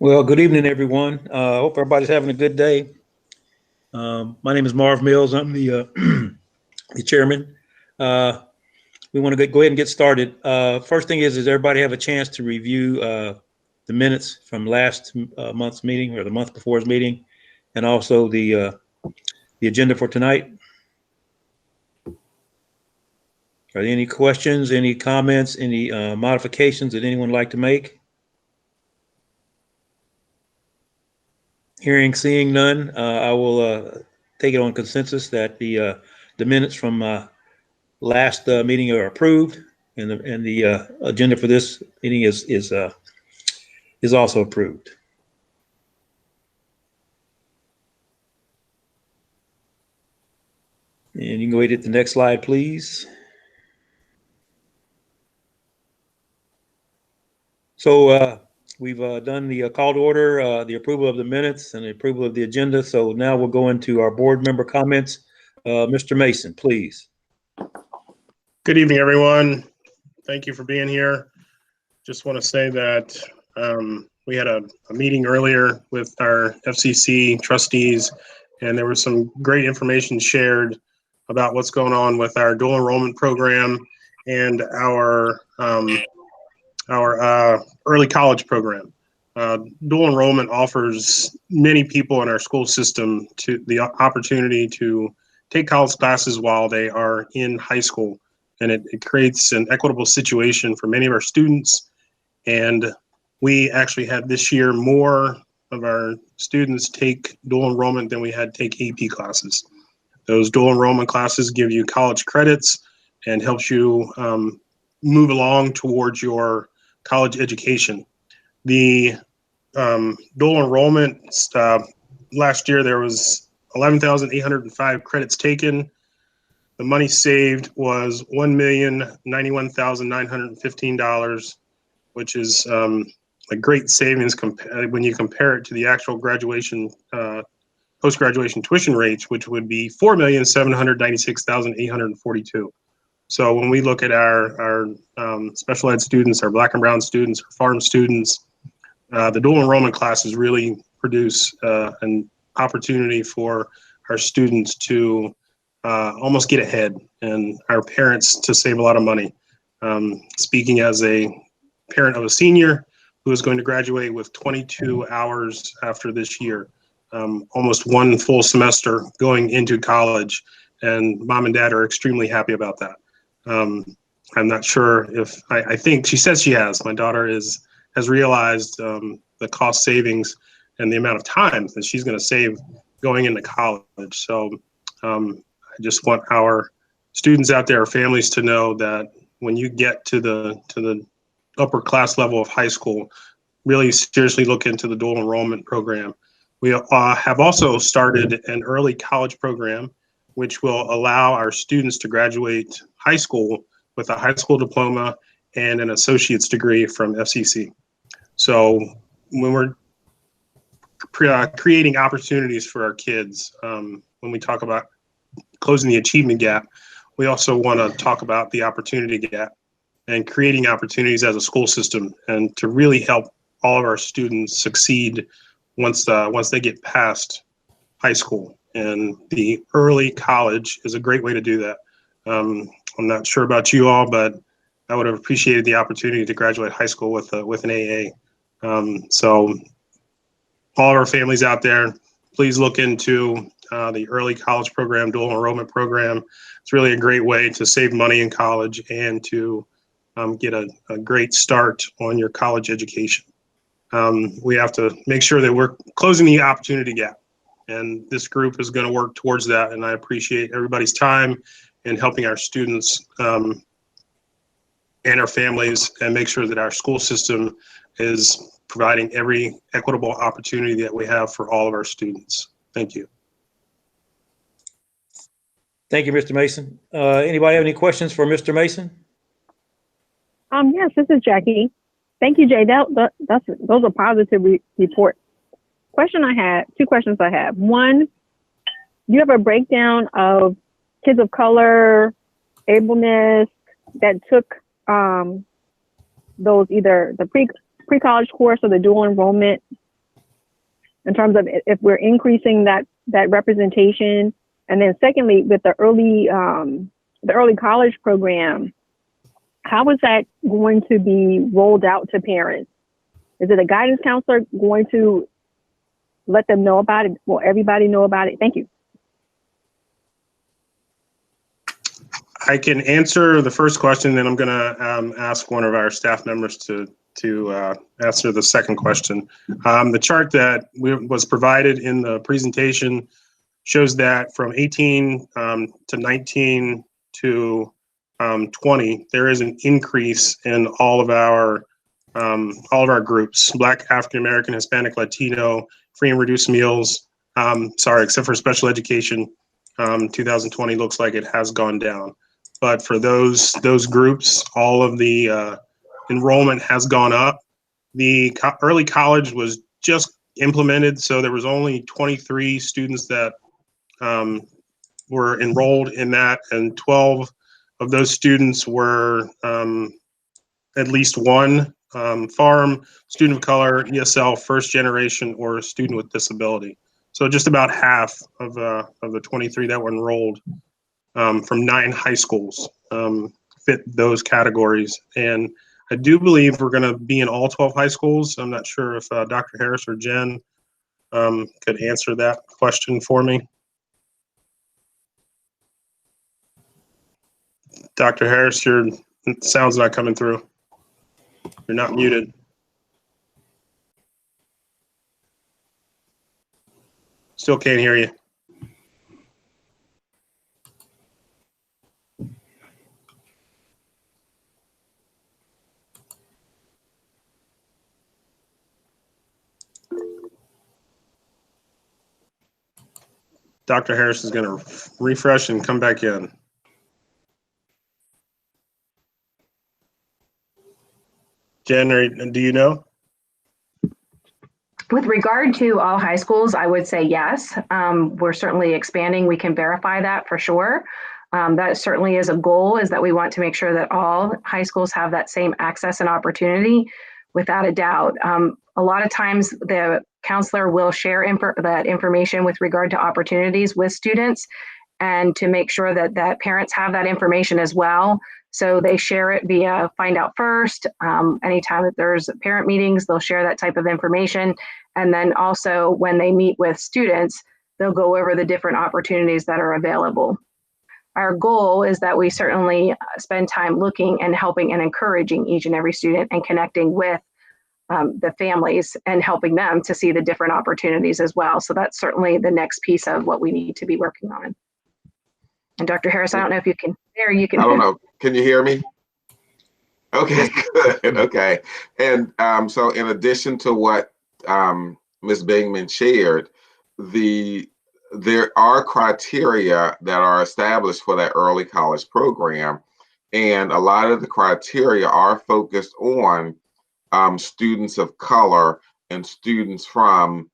Well, good evening, everyone. Hope everybody's having a good day. My name is Marv Mills. I'm the the chairman. Uh, we want to go ahead and get started. First thing is everybody have a chance to review the minutes from last month's meeting or the month before's meeting, and also the agenda for tonight. Are there any questions, any comments, any modifications that anyone would like to make? Seeing none, I will take it on consensus that the minutes from last meeting are approved, and the agenda for this meeting is also approved. And you can go ahead and hit the next slide, please. So we've done the call to order, the approval of the minutes, and the approval of the agenda. So now we'll go into our board member comments. Mr. Mason, please. Good evening, everyone. Thank you for being here. Just want to say that we had a meeting earlier with our FCC trustees, and there was some great information shared about what's going on with our dual enrollment program and our early college program. Dual enrollment offers many people in our school system the opportunity to take college classes while they are in high school. And it creates an equitable situation for many of our students. And we actually had this year more of our students take dual enrollment than we had take AP classes. Those dual enrollment classes give you college credits and helps you move along towards your college education. The dual enrollment, last year there was 11,805 credits taken. The money saved was $1,091,915, which is a great savings when you compare it to the actual graduation, post-graduation tuition rates, which would be $4,796,842. So when we look at our special ed students, our Black and brown students, our farm students, the dual enrollment classes really produce an opportunity for our students to almost get ahead, and our parents to save a lot of money. Speaking as a parent of a senior who is going to graduate with 22 hours after this year, almost one full semester going into college, and mom and dad are extremely happy about that. I'm not sure if, I think she says she has. My daughter has realized the cost savings and the amount of time that she's going to save going into college. So I just want our students out there, our families, to know that when you get to the upper class level of high school, really seriously look into the dual enrollment program. We have also started an early college program, which will allow our students to graduate high school with a high school diploma and an associate's degree from FCC. So when we're creating opportunities for our kids, when we talk about closing the achievement gap, we also want to talk about the opportunity gap and creating opportunities as a school system, and to really help all of our students succeed once they get past high school. And the early college is a great way to do that. I'm not sure about you all, but I would have appreciated the opportunity to graduate high school with an AA. So all of our families out there, please look into the early college program, dual enrollment program. It's really a great way to save money in college and to get a great start on your college education. We have to make sure that we're closing the opportunity gap, and this group is going to work towards that. And I appreciate everybody's time in helping our students and our families, and make sure that our school system is providing every equitable opportunity that we have for all of our students. Thank you. Thank you, Mr. Mason. Anybody have any questions for Mr. Mason? Yes, this is Jackie. Thank you, Jay. Those are positive reports. Two questions I have. One, do you have a breakdown of kids of color, ableness that took those, either the pre-college course or the dual enrollment in terms of if we're increasing that representation? And then secondly, with the early college program, how is that going to be rolled out to parents? Is it a guidance counselor going to let them know about it? Will everybody know about it? Thank you. I can answer the first question, then I'm going to ask one of our staff members to answer the second question. The chart that was provided in the presentation shows that from 18 to 19 to 20, there is an increase in all of our groups: Black, African American, Hispanic, Latino, free and reduced meals. Sorry, except for special education, 2020 looks like it has gone down. But for those groups, all of the enrollment has gone up. The early college was just implemented, so there was only 23 students that were enrolled in that, and 12 of those students were at least one farm, student of color, ESL, first generation, or a student with disability. So just about half of the 23 that were enrolled from 9 high schools fit those categories. And I do believe we're going to be in all 12 high schools. I'm not sure if Dr. Harris or Jen could answer that question for me. Dr. Harris, your sound's not coming through. You're not muted. Still can't hear you. Dr. Harris is going to refresh and come back in. Jen, do you know? With regard to all high schools, I would say yes. We're certainly expanding. We can verify that for sure. That certainly is a goal, is that we want to make sure that all high schools have that same access and opportunity, without a doubt. A lot of times the counselor will share that information with regard to opportunities with students, and to make sure that parents have that information as well. So they share it via Find Out First. Anytime that there's parent meetings, they'll share that type of information. And then also when they meet with students, they'll go over the different opportunities that are available. Our goal is that we certainly spend time looking and helping and encouraging each and every student, and connecting with the families and helping them to see the different opportunities as well. So that's certainly the next piece of what we need to be working on. And Dr. Harris, I don't know if you can hear. You can. I don't know. Can you hear me? Okay, good. Okay. And so in addition to what Ms. Bingman shared, there are criteria that are established for that early college program. And a lot of the criteria are focused on students of color and students from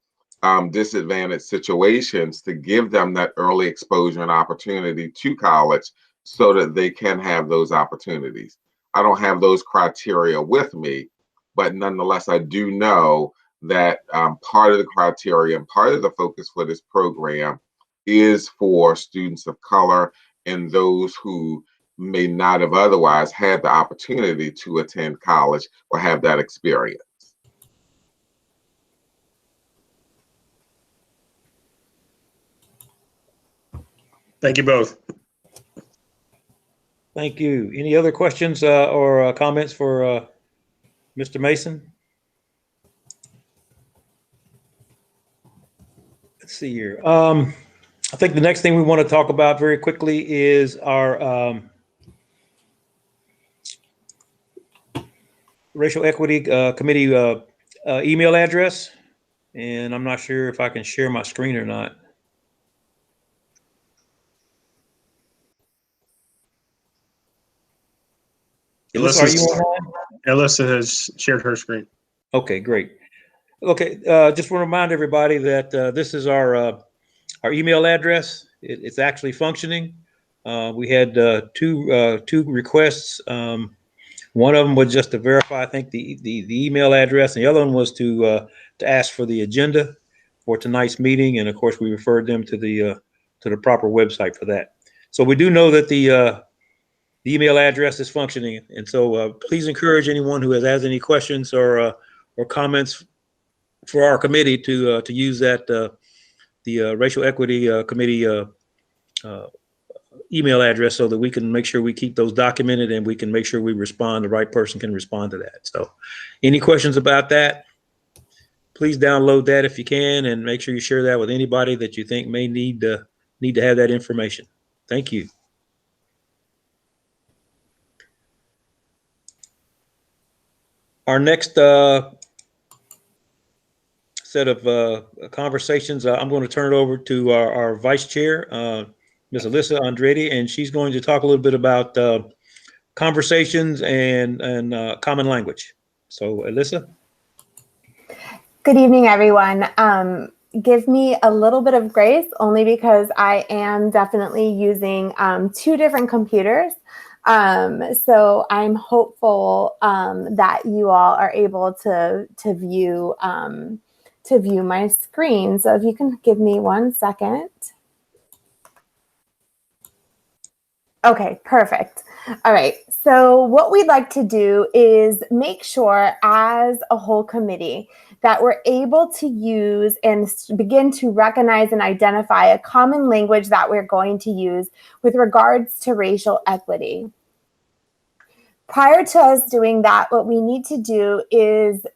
disadvantaged situations, to give them that early exposure and opportunity to college so that they can have those opportunities. I don't have those criteria with me, but nonetheless, I do know that part of the criteria and part of the focus for this program is for students of color and those who may not have otherwise had the opportunity to attend college or have that experience. Thank you both. Thank you. Any other questions or comments for Mr. Mason? Let's see here. I think the next thing we want to talk about very quickly is our Racial Equity Committee email address. And I'm not sure if I can share my screen or not. Alyssa, are you online? Alyssa has shared her screen. Okay, great. Okay, just want to remind everybody that this is our email address. It's actually functioning. We had two requests. One of them was just to verify, I think, the email address, and the other one was to ask for the agenda. for tonight's meeting, and of course, we referred them to the proper website for that. So we do know that the email address is functioning, and so please encourage anyone who has any questions or comments for our committee to use that the Racial Equity Committee email address, so that we can make sure we keep those documented and we can make sure we respond. The right person can respond to that. So, any questions about that? Please download that if you can, and make sure you share that with anybody that you think may need to have that information. Thank you. Our next set of conversations, I'm going to turn it over to our vice chair, Ms. Alyssa Andretti, and she's going to talk a little bit about conversations and common language. So, Alyssa. Good evening, everyone. Give me a little bit of grace, only because I am definitely using 2 different computers. So I'm hopeful that you all are able to view my screen. So if you can give me 1 second. Okay, perfect. All right. So what we'd like to do is make sure as a whole committee that we're able to use and begin to recognize and identify a common language that we're going to use with regards to racial equity. Prior to us doing that, what we need to do is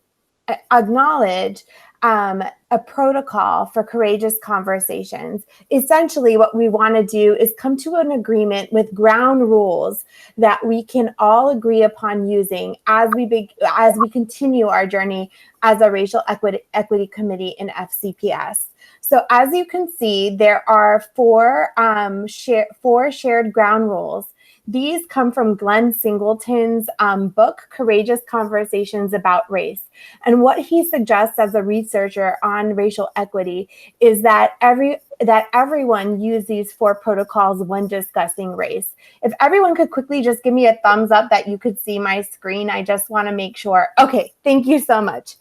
acknowledge a protocol for courageous conversations. Essentially, what we want to do is come to an agreement with ground rules that we can all agree upon using as we continue our journey as a racial equity committee in FCPS. So as you can see, there are 4 shared ground rules. These come from Glenn Singleton's book, Courageous Conversations About Race. And what he suggests as a researcher on racial equity is that everyone use these 4 protocols when discussing race. If everyone could quickly just give me a thumbs up that you could see my screen, I just want to make sure. Okay, thank you so much.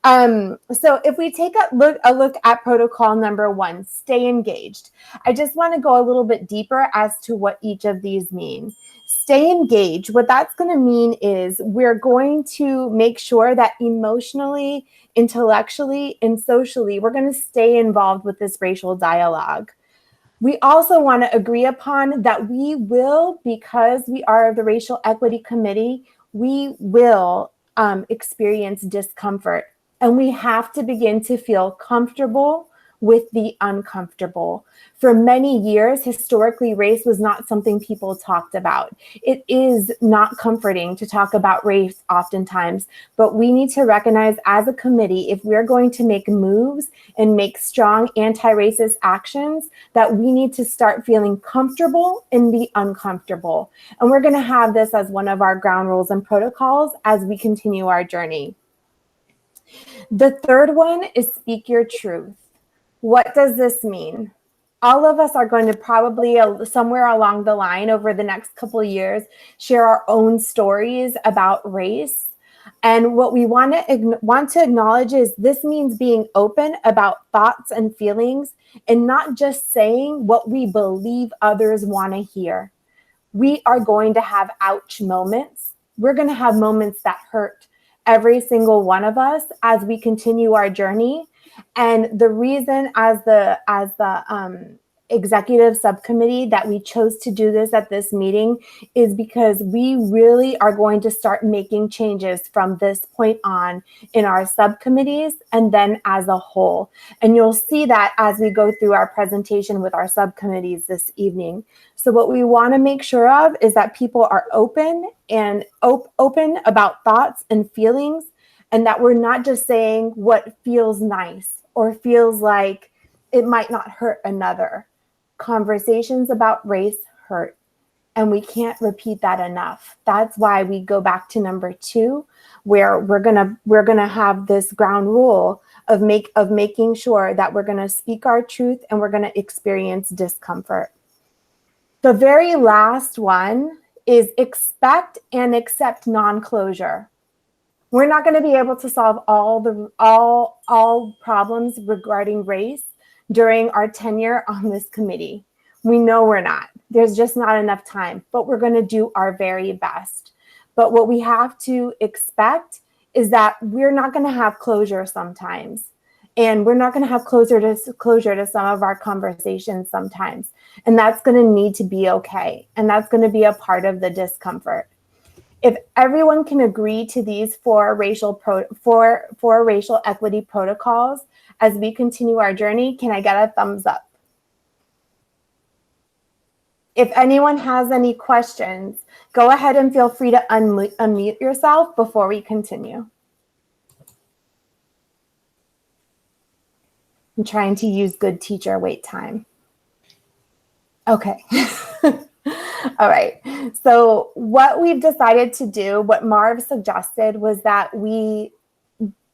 So if we take a look at protocol number 1, stay engaged. I just want to go a little bit deeper as to what each of these mean. Stay engaged. What that's going to mean is we're going to make sure that emotionally, intellectually, and socially, we're going to stay involved with this racial dialogue. We also want to agree upon that we will, because we are the Racial Equity Committee, we will experience discomfort. And we have to begin to feel comfortable with the uncomfortable. For many years, historically, race was not something people talked about. It is not comforting to talk about race oftentimes, but we need to recognize as a committee, if we're going to make moves and make strong anti-racist actions, that we need to start feeling comfortable in the uncomfortable. And we're going to have this as one of our ground rules and protocols as we continue our journey. The third one is speak your truth. What does this mean? All of us are going to probably somewhere along the line over the next couple of years share our own stories about race. And what we want to acknowledge is this means being open about thoughts and feelings and not just saying what we believe others want to hear. We are going to have ouch moments. We're going to have moments that hurt. Every single one of us as we continue our journey. And the reason as the executive subcommittee that we chose to do this at this meeting is because we really are going to start making changes from this point on in our subcommittees and then as a whole. And you'll see that as we go through our presentation with our subcommittees this evening. So what we want to make sure of is that people are open and open about thoughts and feelings, and that we're not just saying what feels nice or feels like it might not hurt another. Conversations about race hurt, and we can't repeat that enough. That's why we go back to number 2, where we're gonna have this ground rule of making sure that we're gonna speak our truth and we're gonna experience discomfort. The very last one is expect and accept non-closure. We're not going to be able to solve all problems regarding race during our tenure on this committee. We know we're not. There's just not enough time, but we're going to do our very best. But what we have to expect is that we're not going to have closure sometimes. And we're not going to have closure to some of our conversations sometimes. And that's going to need to be okay. And that's going to be a part of the discomfort. If everyone can agree to these four racial equity protocols as we continue our journey, can I get a thumbs up? If anyone has any questions, go ahead and feel free to unmute yourself before we continue. I'm trying to use good teacher wait time. Okay. All right. So what we've decided to do, what Marv suggested, was that we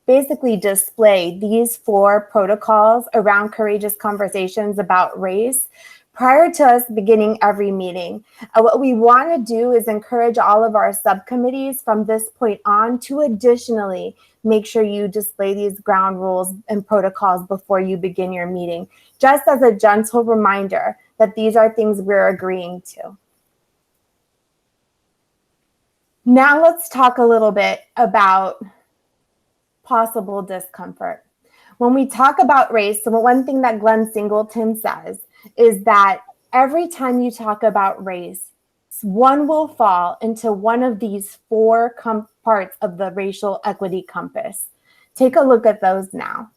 basically display these four protocols around courageous conversations about race prior to us beginning every meeting. What we want to do is encourage all of our subcommittees from this point on to additionally make sure you display these ground rules and protocols before you begin your meeting, just as a gentle reminder that these are things we're agreeing to. Now let's talk a little bit about possible discomfort. When we talk about race, so one thing that Glenn Singleton says is that every time you talk about race, one will fall into one of these four parts of the racial equity compass. Take a look at those now.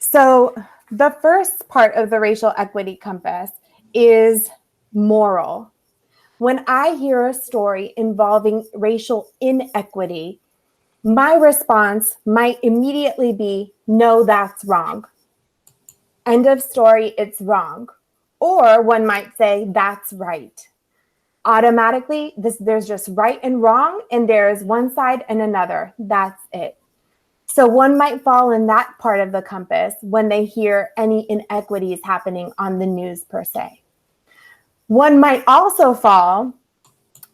So the first part of the racial equity compass is moral. When I hear a story involving racial inequity, my response might immediately be, no, that's wrong. End of story, it's wrong. Or one might say, that's right. Automatically, there's just right and wrong, and there's one side and another. That's it. So one might fall in that part of the compass when they hear any inequities happening on the news per se. One might also fall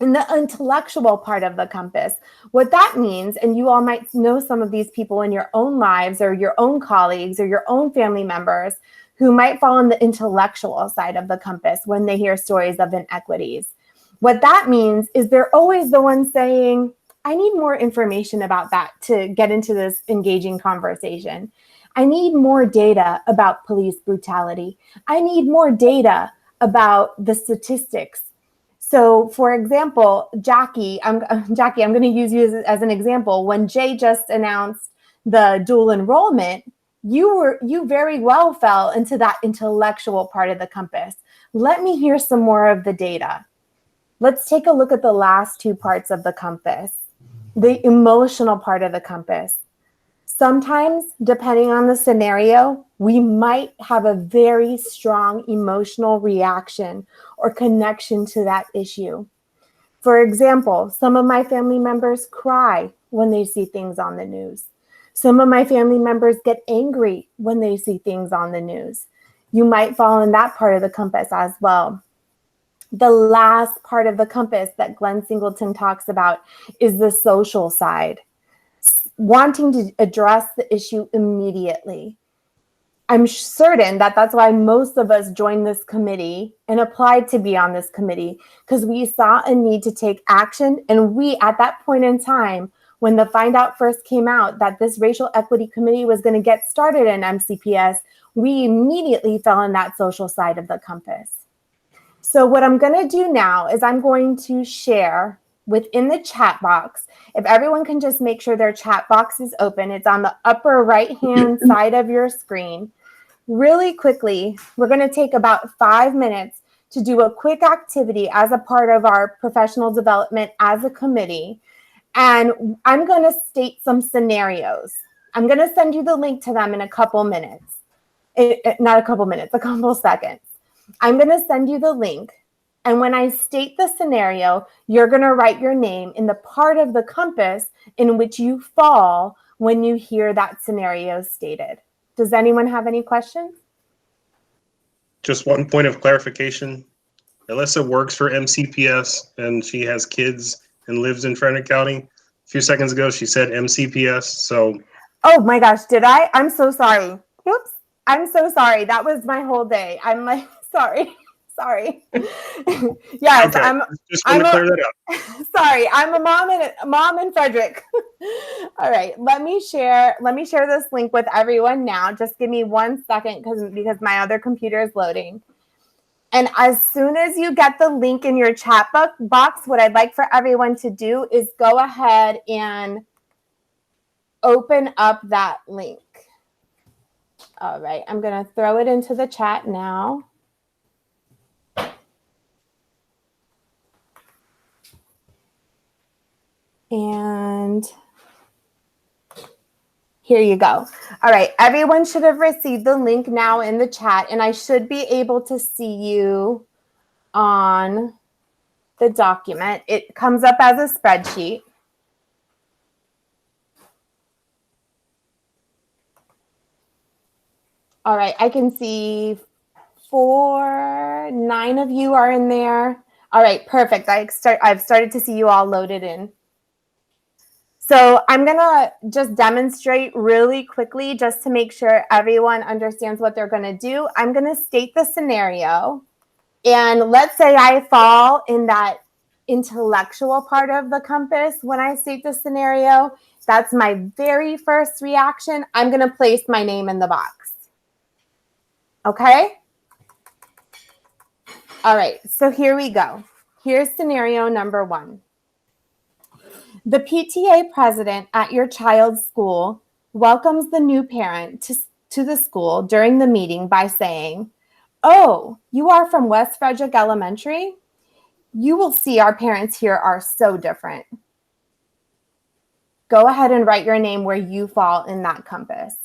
in the intellectual part of the compass. What that means, and you all might know some of these people in your own lives or your own colleagues or your own family members who might fall on the intellectual side of the compass when they hear stories of inequities. What that means is they're always the one saying, I need more information about that to get into this engaging conversation. I need more data about police brutality. I need more data about the statistics. So for example, Jackie, I'm going to use you as an example. When Jay just announced the dual enrollment, you very well fell into that intellectual part of the compass. Let me hear some more of the data. Let's take a look at the last two parts of the compass, the emotional part of the compass. Sometimes, depending on the scenario, we might have a very strong emotional reaction or connection to that issue. For example, some of my family members cry when they see things on the news. Some of my family members get angry when they see things on the news. You might fall in that part of the compass as well. The last part of the compass that Glenn Singleton talks about is the social side, wanting to address the issue immediately. I'm certain that that's why most of us joined this committee and applied to be on this committee, because we saw a need to take action. And we, at that point in time, when the Find Out first came out that this racial equity committee was going to get started in MCPS, we immediately fell in that social side of the compass. So what I'm going to do now is I'm going to share within the chat box. If everyone can just make sure their chat box is open, it's on the upper right-hand side of your screen. Really quickly, we're going to take about 5 minutes to do a quick activity as a part of our professional development as a committee. And I'm going to state some scenarios. I'm going to send you the link to them in a couple minutes. Not a couple minutes, a couple seconds. I'm going to send you the link. And when I state the scenario, you're going to write your name in the part of the compass in which you fall when you hear that scenario stated. Does anyone have any questions? Just one point of clarification. Alyssa works for MCPS and she has kids and lives in Frederick County. A few seconds ago, she said MCPS. So Oh my gosh, did I? I'm so sorry. Whoops. I'm so sorry. That was my whole day. I'm like, sorry. Sorry. Yes, okay, just want to clear that up. sorry. I'm a mom in Frederick. All right. Let me share this link with everyone now. Just give me 1 second because my other computer is loading. And as soon as you get the link in your chat box, what I'd like for everyone to do is go ahead and open up that link. All right, I'm going to throw it into the chat now. And here you go. All right, everyone should have received the link now in the chat, and I should be able to see you on the document. It comes up as a spreadsheet. All right, I can see 9 of you are in there. All right, perfect. I've started to see you all loaded in. So I'm going to just demonstrate really quickly just to make sure everyone understands what they're going to do. I'm going to state the scenario. And let's say I fall in that intellectual part of the compass when I state the scenario. That's my very first reaction. I'm going to place my name in the box. Okay? All right, so here we go. Here's scenario number 1. The PTA president at your child's school welcomes the new parent to the school during the meeting by saying, "Oh, you are from West Frederick Elementary? You will see our parents here are so different." Go ahead and write your name where you fall in that compass.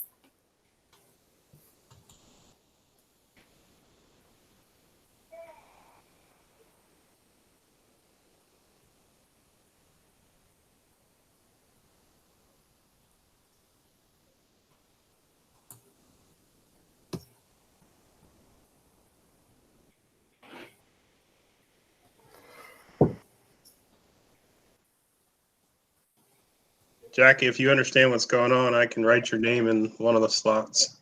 Jackie, if you understand what's going on, I can write your name in one of the slots.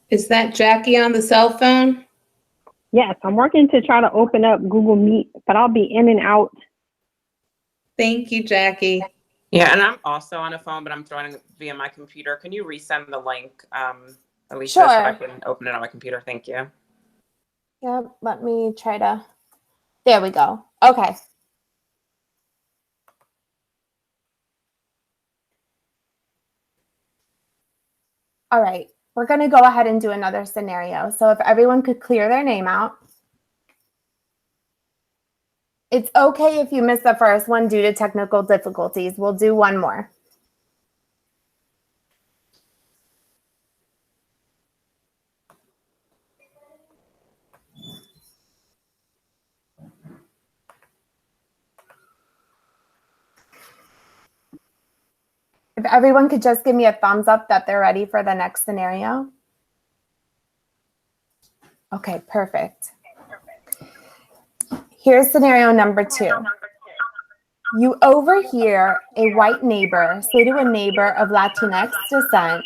Is that Jackie on the cell phone? Yes, I'm working to try to open up Google Meet, but I'll be in and out. Thank you, Jackie. Yeah, and I'm also on a phone, but I'm throwing it via my computer. Can you resend the link, Alicia, so I Sure. can open it on my computer? Thank you. Yep, let me try to. There we go. Okay. All right, we're going to go ahead and do another scenario. So if everyone could clear their name out. It's okay if you miss the first one due to technical difficulties. We'll do one more. If everyone could just give me a thumbs up that they're ready for the next scenario. Okay, perfect. Here's scenario number 2. You overhear a white neighbor say to a neighbor of Latinx descent,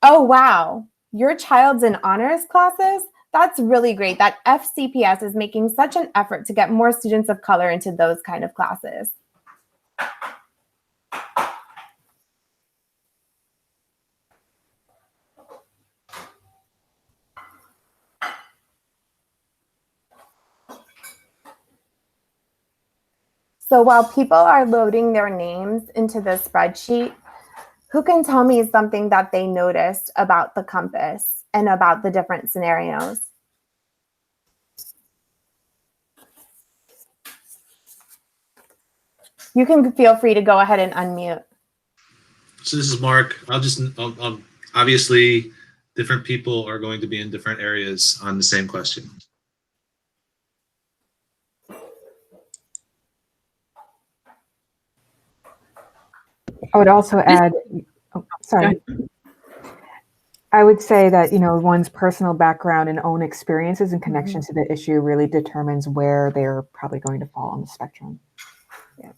"Oh, wow, your child's in honors classes? That's really great that FCPS is making such an effort to get more students of color into those kind of classes." So while people are loading their names into the spreadsheet, who can tell me something that they noticed about the compass and about the different scenarios? You can feel free to go ahead and unmute. So this is Mark. I'll obviously, different people are going to be in different areas on the same question. I would also add, oh, sorry. I would say that, one's personal background and own experiences and connections to the issue really determines where they're probably going to fall on the spectrum. Yeah.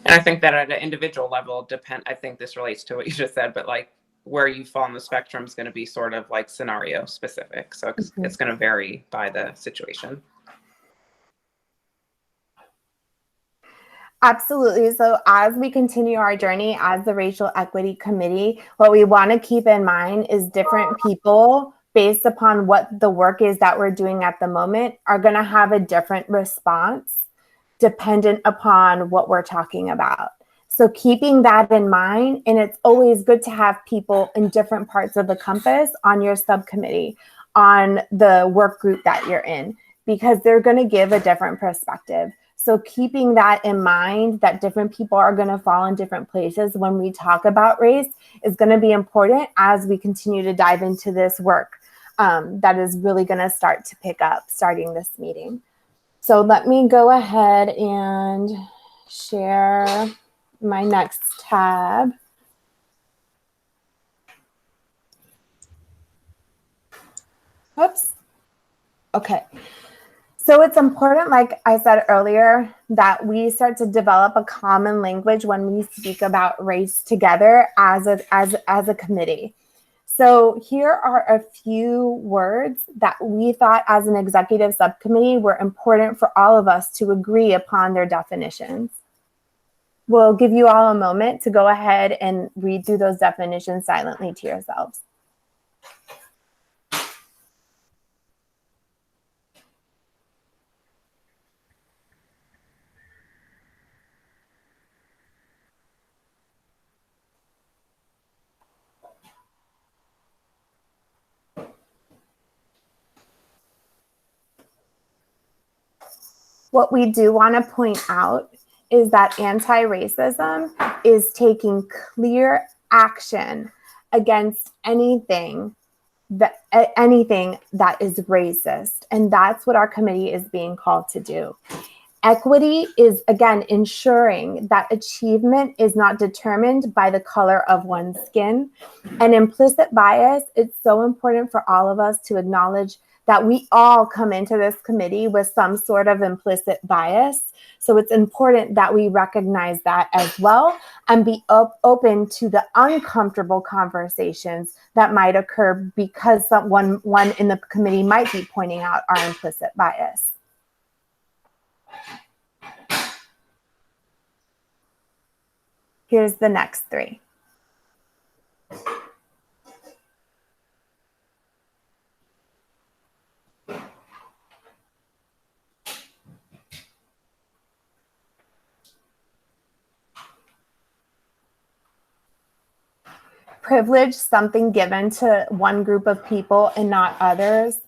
And I think that at an individual level, I think this relates to what you just said, but like where you fall on the spectrum is going to be sort of like scenario specific. So it's going to vary by the situation. Absolutely. So as we continue our journey as the Racial Equity Committee, what we want to keep in mind is different people, based upon what the work is that we're doing at the moment, are going to have a different response dependent upon what we're talking about. So keeping that in mind, and it's always good to have people in different parts of the compass on your subcommittee, on the work group that you're in, because they're going to give a different perspective. So keeping that in mind, that different people are going to fall in different places when we talk about race, is going to be important as we continue to dive into this work that is really going to start to pick up starting this meeting. So let me go ahead and share my next tab. Oops. Okay. So it's important, like I said earlier, that we start to develop a common language when we speak about race together as a committee. So here are a few words that we thought as an executive subcommittee were important for all of us to agree upon their definitions. We'll give you all a moment to go ahead and read through those definitions silently to yourselves. What we do want to point out is that anti-racism is taking clear action against anything that is racist. And that's what our committee is being called to do. Equity is, again, ensuring that achievement is not determined by the color of one's skin. And implicit bias, it's so important for all of us to acknowledge that we all come into this committee with some sort of implicit bias. So it's important that we recognize that as well and be open to the uncomfortable conversations that might occur because one in the committee might be pointing out our implicit bias. Here's the next three. Privilege, something given to one group of people and not others.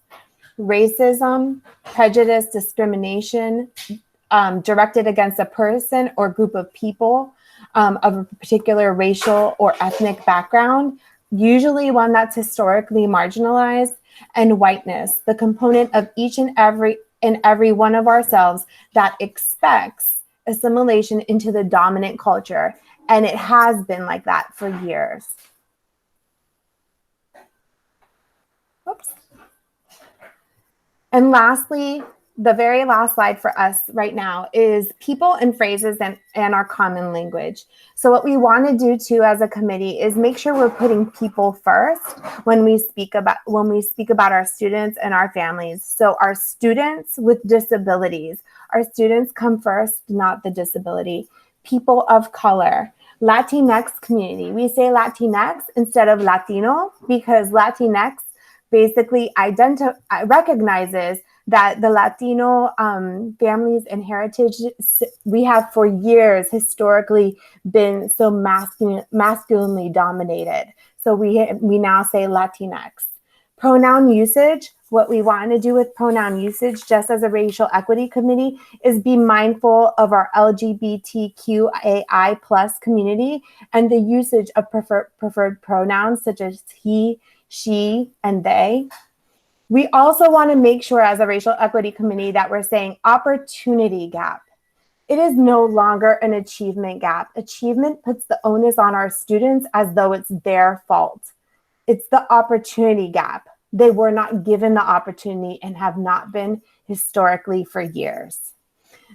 Racism, prejudice, discrimination directed against a person or group of people of a particular racial or ethnic background, usually one that's historically marginalized. And whiteness, the component of each and every one of ourselves that expects assimilation into the dominant culture. And it has been like that for years. Oops. And lastly, the very last slide for us right now is people and phrases and our common language. So what we want to do too as a committee is make sure we're putting people first when we speak about our students and our families. So our students with disabilities, our students come first, not the disability. People of color, Latinx community. We say Latinx instead of Latino because Latinx basically recognizes that the Latino families and heritage, we have for years historically been so masculinely dominated. So we now say Latinx. Pronoun usage, what we want to do with pronoun usage, just as a racial equity committee, is be mindful of our LGBTQAI plus community and the usage of preferred pronouns such as he, she, and they. We also want to make sure as a racial equity committee that we're saying opportunity gap. It is no longer an achievement gap. Achievement puts the onus on our students as though it's their fault. It's the opportunity gap. They were not given the opportunity and have not been historically for years.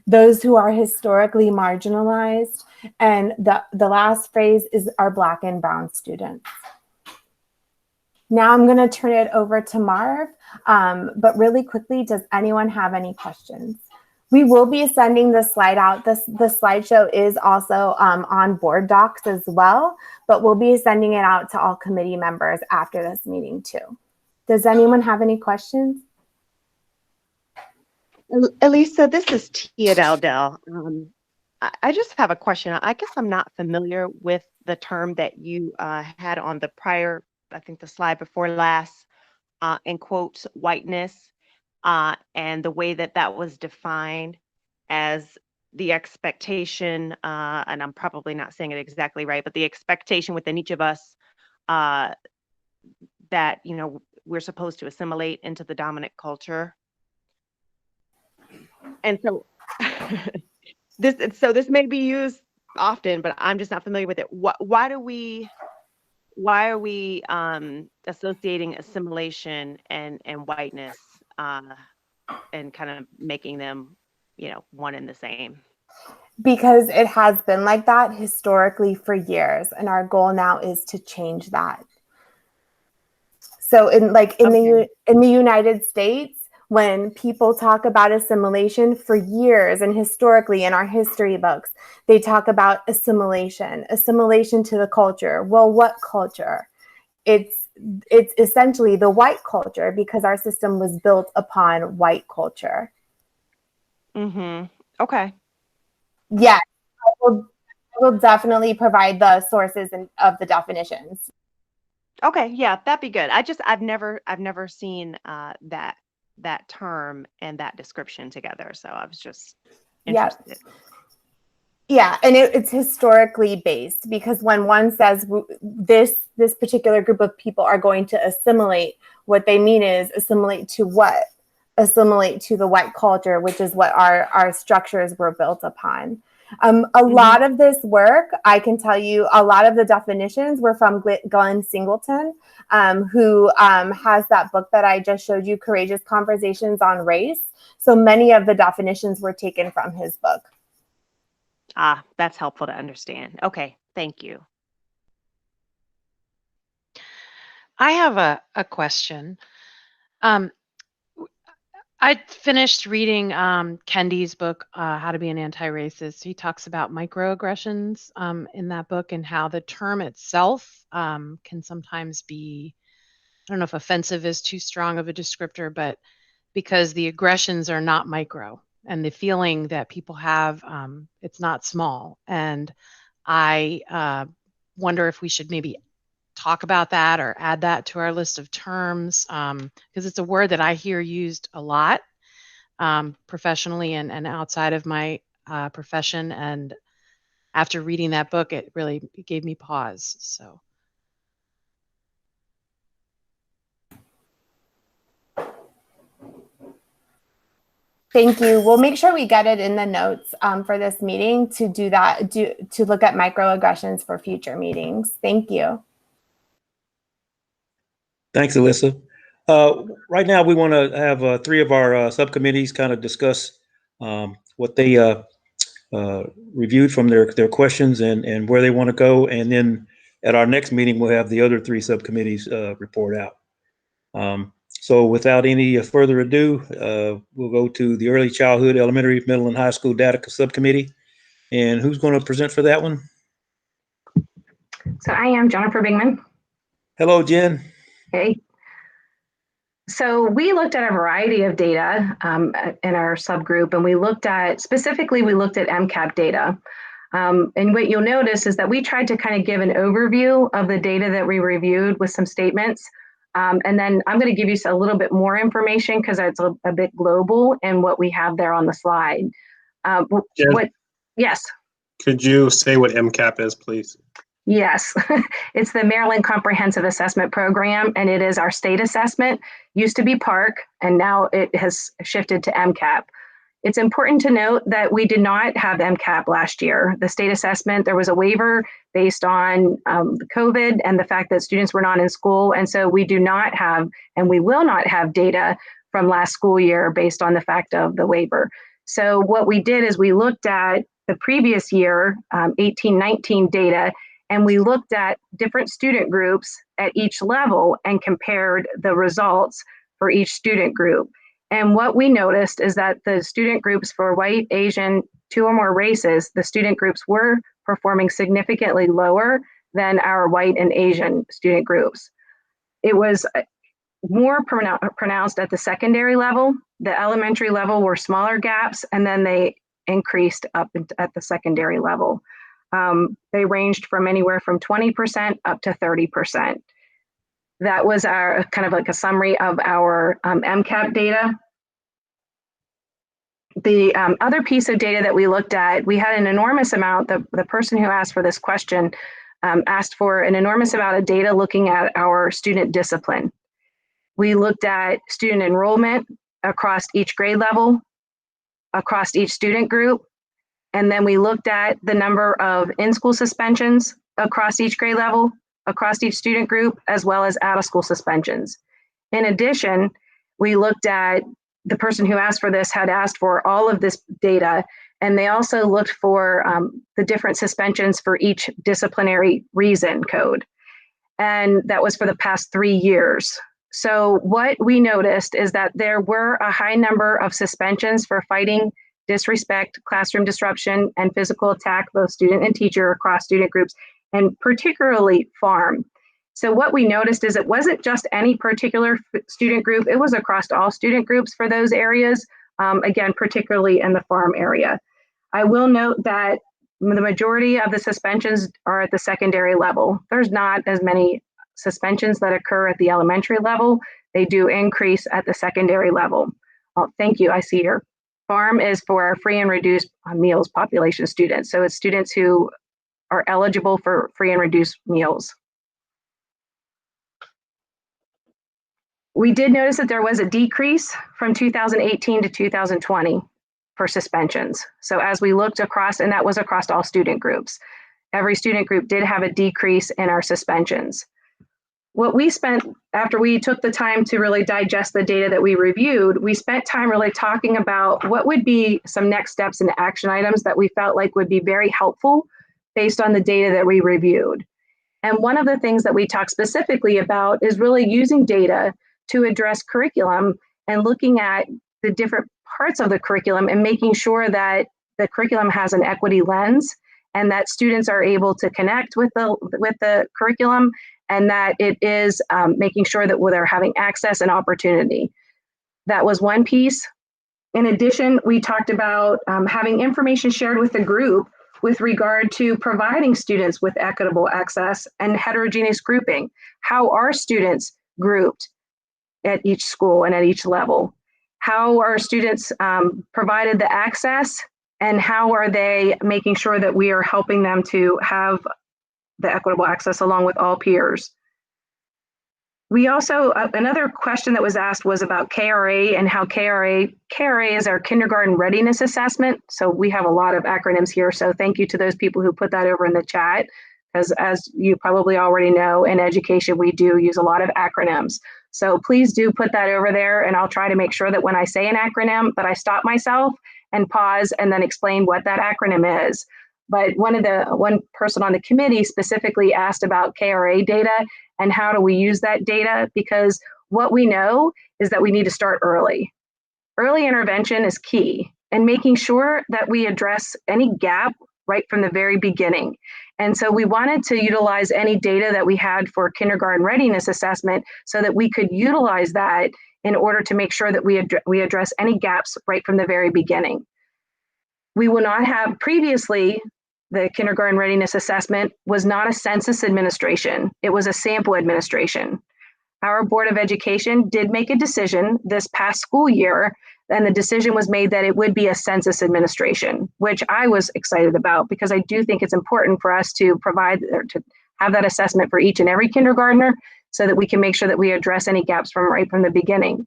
Those who are historically marginalized, and the last phrase is our Black and Brown students. Now I'm going to turn it over to Marv, but really quickly, does anyone have any questions? We will be sending the slide out. The slideshow is also on board docs as well, but we'll be sending it out to all committee members after this meeting too. Does anyone have any questions? Elisa, this is Tia Daldell. I just have a question. I guess I'm not familiar with the term that you had on the prior, I think the slide before last, in quotes, whiteness, and the way that that was defined as the expectation, and I'm probably not saying it exactly right, but the expectation within each of us that, you know, we're supposed to assimilate into the dominant culture. And so this may be used often, but I'm just not familiar with it. Why are we associating assimilation and whiteness and kind of making them, you know, one and the same? Because it has been like that historically for years, and our goal now is to change that. So in the United States, when people talk about assimilation for years and historically in our history books, they talk about assimilation to the culture. Well, what culture? It's essentially the white culture, because our system was built upon white culture. Mm-hmm. Okay. Yes, I will definitely provide the sources of the definitions. Okay, yeah, that'd be good. I've never seen that term and that description together, so I was just interested. Yeah, and it's historically based, because when one says this particular group of people are going to assimilate, what they mean is assimilate to what? Assimilate to the white culture, which is what our structures were built upon. A lot of this work, I can tell you, a lot of the definitions were from Glenn Singleton, who has that book that I just showed you, Courageous Conversations on Race. So many of the definitions were taken from his book. Ah, that's helpful to understand. Okay, thank you. I have a question. I finished reading Kendi's book, How to Be an Anti-Racist. He talks about microaggressions in that book, and how the term itself can sometimes be, I don't know if offensive is too strong of a descriptor, but because the aggressions are not micro, and the feeling that people have, it's not small. And I wonder if we should maybe talk about that or add that to our list of terms, because it's a word that I hear used a lot professionally and outside of my profession. And after reading that book, it gave me pause. So. Thank you. We'll make sure we get it in the notes for this meeting to do that, to look at microaggressions for future meetings. Thank you. Thanks, Alyssa. Right now, we want to have three of our subcommittees kind of discuss what they reviewed from their questions and where they want to go. And then at our next meeting, we'll have the other three subcommittees report out. So without any further ado, we'll go to the Early Childhood, Elementary, Middle, and High School Data Subcommittee. And who's going to present for that one? So I am Jennifer Bingman. Hello, Jen. Hey. So we looked at a variety of data in our subgroup, and we looked at MCAP data. And what you'll notice is that we tried to kind of give an overview of the data that we reviewed with some statements. And then I'm going to give you a little bit more information because it's a bit global in what we have there on the slide. Yes. Could you say what MCAP is, please? Yes, it's the Maryland Comprehensive Assessment Program, and it is our state assessment. Used to be PARC, and now it has shifted to MCAP. It's important to note that we did not have MCAP last year. The state assessment, there was a waiver based on COVID and the fact that students were not in school. And so we do not have, and we will not have data from last school year based on the fact of the waiver. So what we did is we looked at the previous year, 18-19 data, and we looked at different student groups at each level and compared the results for each student group. And what we noticed is that the student groups for white, Asian, 2 or more races, the student groups were performing significantly lower than our white and Asian student groups. It was more pronounced at the secondary level. The elementary level were smaller gaps, and then they increased up at the secondary level. They ranged from anywhere from 20% up to 30%. That was our kind of like a summary of our MCAP data. The other piece of data that we looked at, we had an enormous amount, the person who asked for this question asked for an enormous amount of data looking at our student discipline. We looked at student enrollment across each grade level, across each student group, and then we looked at the number of in-school suspensions across each grade level, across each student group, as well as out-of-school suspensions. In addition, we looked at, the person who asked for this had asked for all of this data, and they also looked for the different suspensions for each disciplinary reason code. And that was for the past 3 years. So what we noticed is that there were a high number of suspensions for fighting, disrespect, classroom disruption, and physical attack, both student and teacher across student groups, and particularly farm. So what we noticed is it wasn't just any particular student group, it was across all student groups for those areas, again, particularly in the farm area. I will note that the majority of the suspensions are at the secondary level. There's not as many suspensions that occur at the elementary level. They do increase at the secondary level. Oh, thank you, I see here. Farm is for free and reduced meals population students. So it's students who are eligible for free and reduced meals. We did notice that there was a decrease from 2018 to 2020 for suspensions. So as we looked across, and that was across all student groups, every student group did have a decrease in our suspensions. What we spent, after we took the time to really digest the data that we reviewed, we spent time really talking about what would be some next steps and action items that we felt like would be very helpful based on the data that we reviewed. And one of the things that we talked specifically about is really using data to address curriculum and looking at the different parts of the curriculum and making sure that the curriculum has an equity lens and that students are able to connect with the curriculum, and that it is making sure that they're having access and opportunity. That was one piece. In addition, we talked about having information shared with the group with regard to providing students with equitable access and heterogeneous grouping. How are students grouped at each school and at each level? How are students provided the access, and how are they making sure that we are helping them to have the equitable access along with all peers? We also, another question that was asked was about KRA and how KRA is our kindergarten readiness assessment. So we have a lot of acronyms here. So thank you to those people who put that over in the chat, because as you probably already know, in education, we do use a lot of acronyms. So please do put that over there, and I'll try to make sure that when I say an acronym that I stop myself and pause and then explain what that acronym is. But one person on the committee specifically asked about KRA data and how do we use that data, because what we know is that we need to start early. Early intervention is key, and making sure that we address any gap right from the very beginning. And so we wanted to utilize any data that we had for kindergarten readiness assessment so that we could utilize that in order to make sure that we address any gaps right from the very beginning. We will not have previously, the kindergarten readiness assessment was not a census administration. It was a sample administration. Our Board of Education did make a decision this past school year, and the decision was made that it would be a census administration, which I was excited about because I do think it's important for us to provide or to have that assessment for each and every kindergartner so that we can make sure that we address any gaps right from the beginning.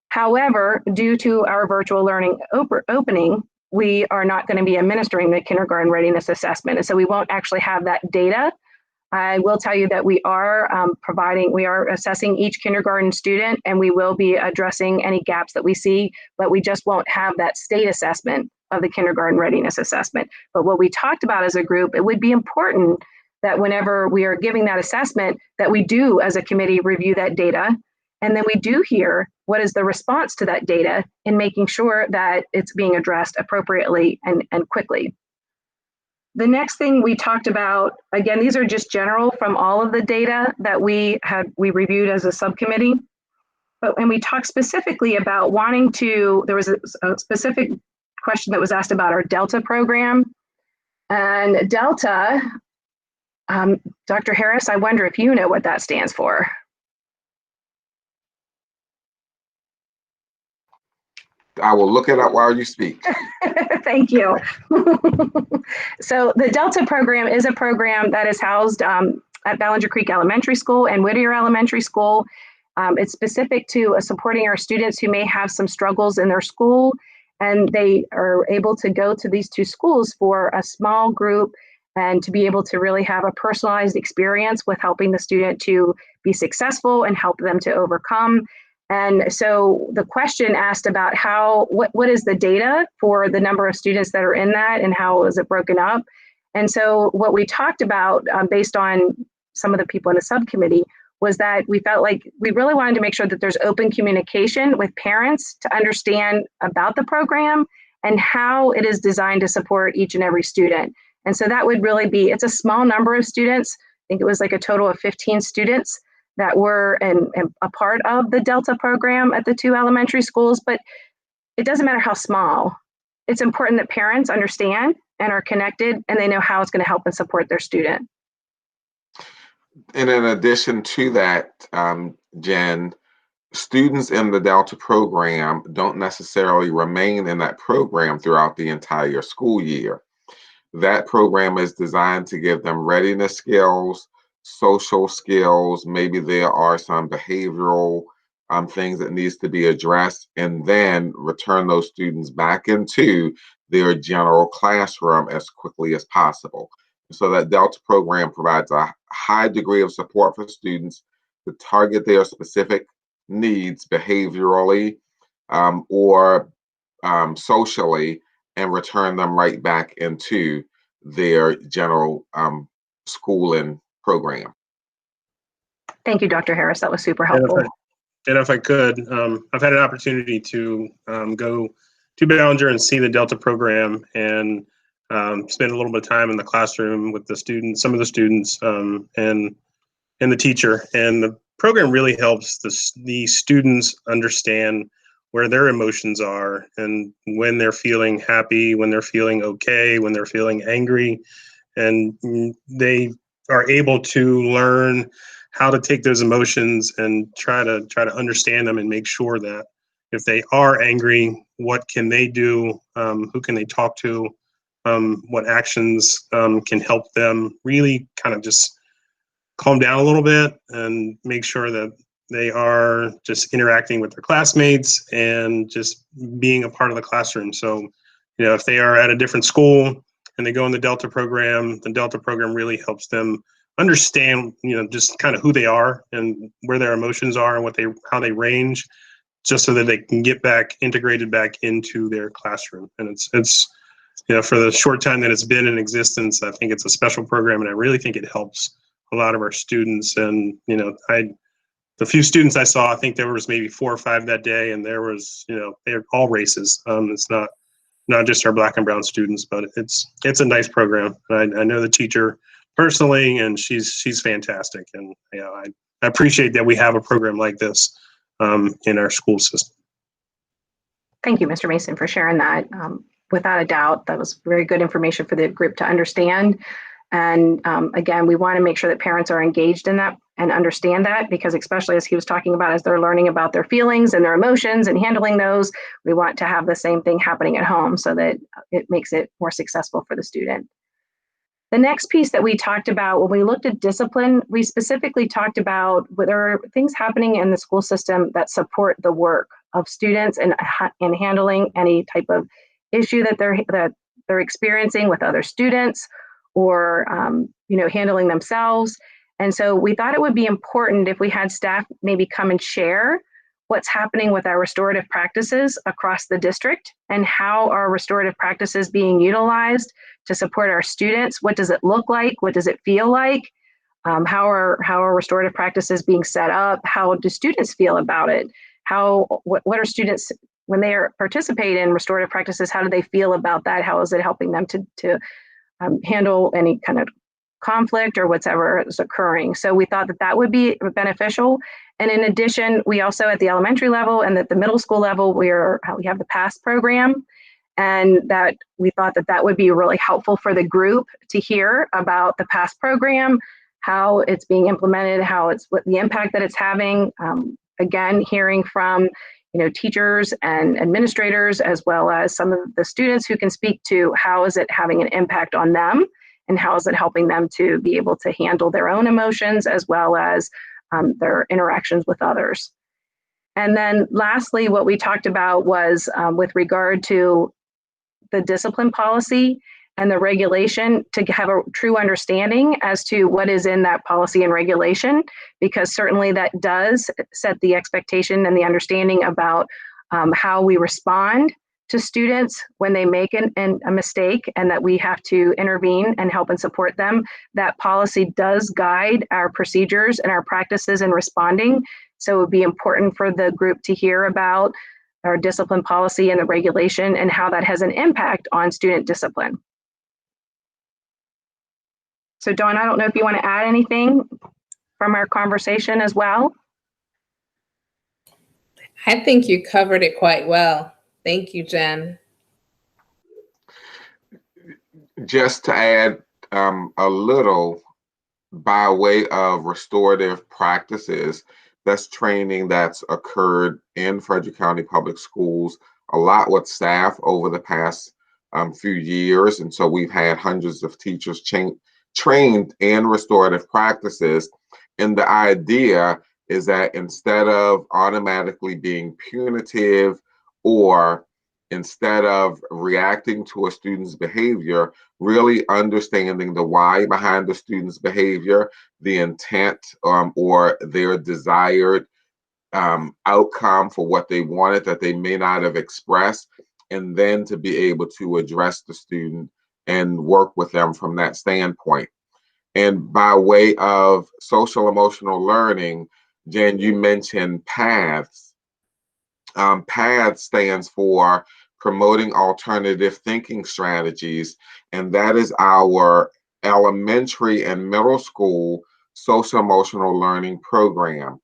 However, due to our virtual learning opening, we are not going to be administering the kindergarten readiness assessment. And so we won't actually have that data. I will tell you that we are we are assessing each kindergarten student, and we will be addressing any gaps that we see, but we just won't have that state assessment of the kindergarten readiness assessment. But what we talked about as a group, it would be important that whenever we are giving that assessment, that we do as a committee review that data, and then we do hear what is the response to that data in making sure that it's being addressed appropriately and quickly. The next thing we talked about, again, these are just general from all of the data that we reviewed as a subcommittee. And we talked specifically about wanting to, there was a specific question that was asked about our Delta program. And Delta, Dr. Harris, I wonder if you know what that stands for. I will look it up while you speak. Thank you. So the Delta program is a program that is housed at Ballinger Creek Elementary School and Whittier Elementary School. It's specific to supporting our students who may have some struggles in their school, and they are able to go to these two schools for a small group and to be able to really have a personalized experience with helping the student to be successful and help them to overcome. And so the question asked about what is the data for the number of students that are in that and how is it broken up? And so what we talked about based on some of the people in the subcommittee was that we felt like we really wanted to make sure that there's open communication with parents to understand about the program and how it is designed to support each and every student. And so that would really be, it's a small number of students. I think it was like a total of 15 students that were a part of the Delta program at the two elementary schools, but it doesn't matter how small. It's important that parents understand and are connected and they know how it's going to help and support their student. And in addition to that, Jen, students in the Delta program don't necessarily remain in that program throughout the entire school year. That program is designed to give them readiness skills, social skills, maybe there are some behavioral things that needs to be addressed, and then return those students back into their general classroom as quickly as possible. So that Delta program provides a high degree of support for students to target their specific needs behaviorally or socially, and return them right back into their general schooling program. Thank you, Dr. Harris. That was super helpful. And if I could, I've had an opportunity to go to Ballinger and see the Delta program and spend a little bit of time in the classroom with the students, some of the students, and the teacher. And the program really helps the students understand where their emotions are and when they're feeling happy, when they're feeling okay, when they're feeling angry, and they are able to learn how to take those emotions and try to understand them and make sure that if they are angry, what can they do? Who can they talk to? What actions can help them really kind of just calm down a little bit and make sure that they are just interacting with their classmates and just being a part of the classroom. So, if they are at a different school and they go in the Delta program really helps them understand, just kind of who they are and where their emotions are and how they range, just so that they can get integrated back into their classroom. And it's for the short time that it's been in existence, I think it's a special program, and I really think it helps a lot of our students. And the few students I saw, I think there was maybe 4 or 5 that day, and there was, they're all races. It's not just our Black and brown students, but it's a nice program. I know the teacher personally, and she's fantastic. And I appreciate that we have a program like this in our school system. Thank you, Mr. Mason, for sharing that. Without a doubt, that was very good information for the group to understand. And again, we want to make sure that parents are engaged in that and understand that, because especially as he was talking about, as they're learning about their feelings and their emotions and handling those, we want to have the same thing happening at home so that it makes it more successful for the student. The next piece that we talked about when we looked at discipline, we specifically talked about whether there are things happening in the school system that support the work of students and handling any type of issue that they're experiencing with other students, or handling themselves. And so we thought it would be important if we had staff maybe come and share what's happening with our restorative practices across the district, and how are restorative practices being utilized to support our students. What does it look like? What does it feel like? How are restorative practices being set up? How do students feel about it? What are students, when they are participating in restorative practices, how do they feel about that? How is it helping them to handle any kind of conflict or whatever is occurring? So we thought that would be beneficial. And in addition, we also at the elementary level and at the middle school level, we have the PASS program, and that we thought that would be really helpful for the group to hear about the PASS program, how it's being implemented, what the impact that it's having. Again, hearing from teachers and administrators, as well as some of the students who can speak to how is it having an impact on them, and how is it helping them to be able to handle their own emotions, as well as their interactions with others. And then lastly, what we talked about was with regard to the discipline policy and the regulation, to have a true understanding as to what is in that policy and regulation, because certainly that does set the expectation and the understanding about how we respond to students when they make a mistake, and that we have to intervene and help and support them. That policy does guide our procedures and our practices in responding. So it would be important for the group to hear about our discipline policy and the regulation, and how that has an impact on student discipline. So Dawn, I don't know if you want to add anything from our conversation as well. I think you covered it quite well. Thank you, Jen. Just to add a little, by way of restorative practices, that's training that's occurred in Frederick County Public Schools a lot with staff over the past few years. And so we've had hundreds of teachers trained in restorative practices. And the idea is that instead of automatically being punitive, or instead of reacting to a student's behavior, really understanding the why behind the student's behavior, the intent or their desired outcome for what they wanted that they may not have expressed, and then to be able to address the student and work with them from that standpoint. And by way of social emotional learning, Jen, you mentioned PATHS. PATHS stands for Promoting Alternative Thinking Strategies, and that is our elementary and middle school social emotional learning program.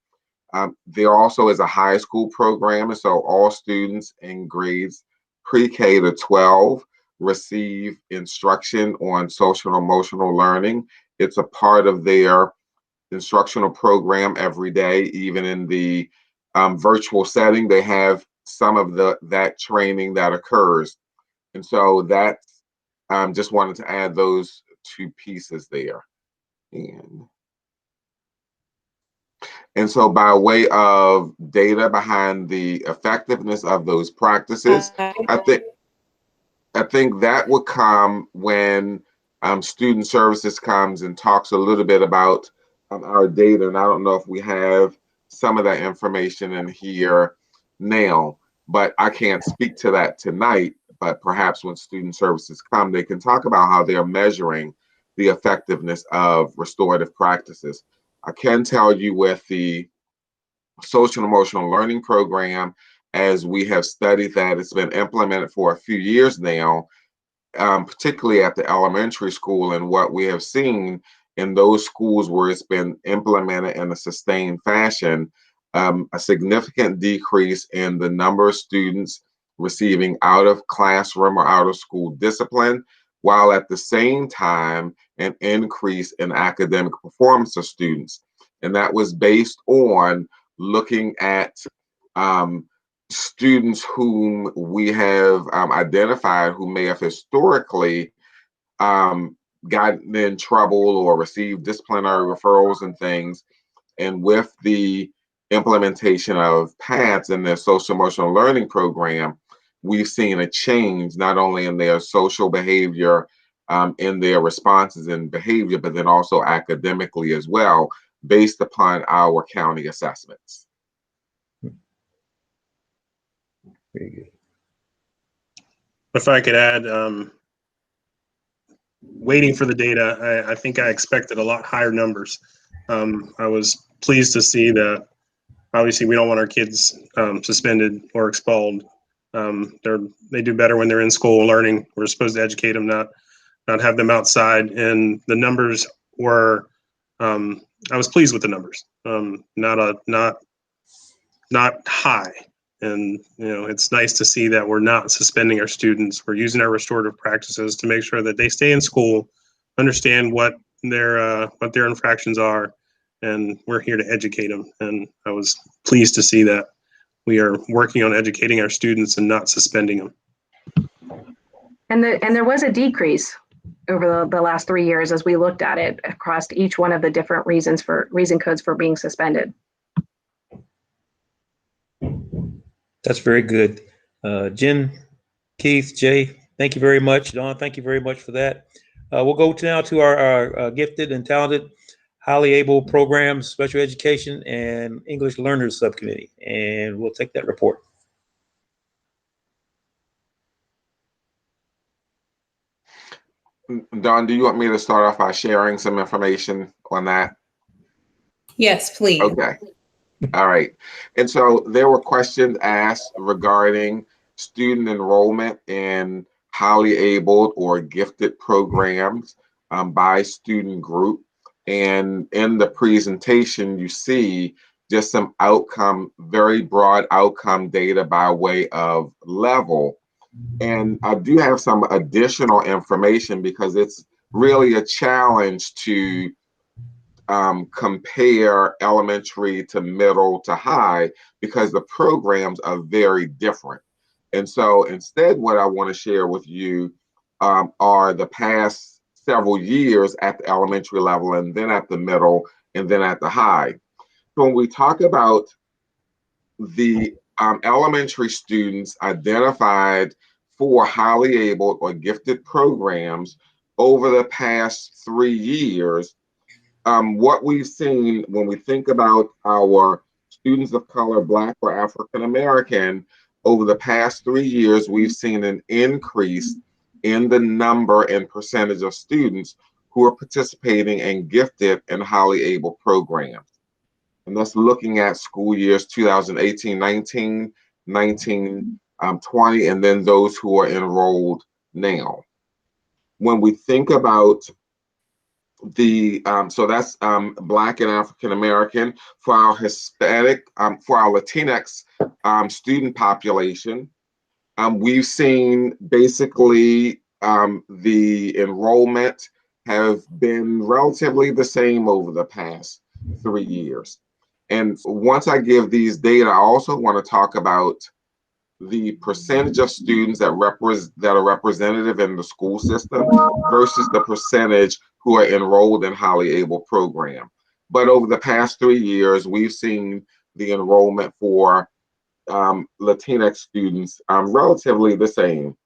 There also is a high school program, and so all students in grades pre-K to 12 receive instruction on social emotional learning. It's a part of their instructional program every day. Even in the virtual setting, they have some of that training that occurs. And so that's just wanted to add those two pieces there. And so by way of data behind the effectiveness of those practices, I think that would come when Student Services comes and talks a little bit about our data. And I don't know if we have some of that information in here now, but I can't speak to that tonight. But perhaps when Student Services come, they can talk about how they're measuring the effectiveness of restorative practices. I can tell you with the social emotional learning program, as we have studied that, it's been implemented for a few years now, particularly at the elementary school, and what we have seen in those schools where it's been implemented in a sustained fashion, a significant decrease in the number of students receiving out of classroom or out of school discipline, while at the same time an increase in academic performance of students. And that was based on looking at students whom we have identified who may have historically gotten in trouble or received disciplinary referrals and things. And with the implementation of PADS in their social emotional learning program, we've seen a change not only in their social behavior, in their responses and behavior, but then also academically as well, based upon our county assessments. Very good. If I could add, waiting for the data, I think I expected a lot higher numbers. I was pleased to see that obviously we don't want our kids suspended or expelled. They do better when they're in school learning. We're supposed to educate them, not have them outside. And the numbers were, I was pleased with the numbers. Not high. And it's nice to see that we're not suspending our students. We're using our restorative practices to make sure that they stay in school, understand what their infractions are, and we're here to educate them. And I was pleased to see that we are working on educating our students and not suspending them. And there was a decrease over the last 3 years as we looked at it across each one of the different reason codes for being suspended. That's very good. Jen, Keith, Jay, thank you very much. Dawn, thank you very much for that. We'll go now to our gifted and talented, highly able programs, special education, and English learners subcommittee, and we'll take that report. Dawn, do you want me to start off by sharing some information on that? Yes, please. Okay. All right. And so there were questions asked regarding student enrollment in highly abled or gifted programs by student group. And in the presentation, you see just some very broad outcome data by way of level. And I do have some additional information because it's really a challenge to compare elementary to middle to high because the programs are very different. And so instead, what I want to share with you are the past several years at the elementary level, and then at the middle, and then at the high. So when we talk about the elementary students identified for highly abled or gifted programs over the past 3 years, what we've seen when we think about our students of color, Black or African American, over the past 3 years, we've seen an increase in the number and percentage of students who are participating in gifted and highly able programs. And that's looking at school years 2018-19, 19-20, and then those who are enrolled now. When we think about so that's Black and African American. For our Hispanic, for our Latinx student population, we've seen basically the enrollment have been relatively the same over the past 3 years. And once I give these data, I also want to talk about the percentage of students that are representative in the school system versus the percentage who are enrolled in highly able program. But over the past 3 years, we've seen the enrollment for Latinx students relatively the same.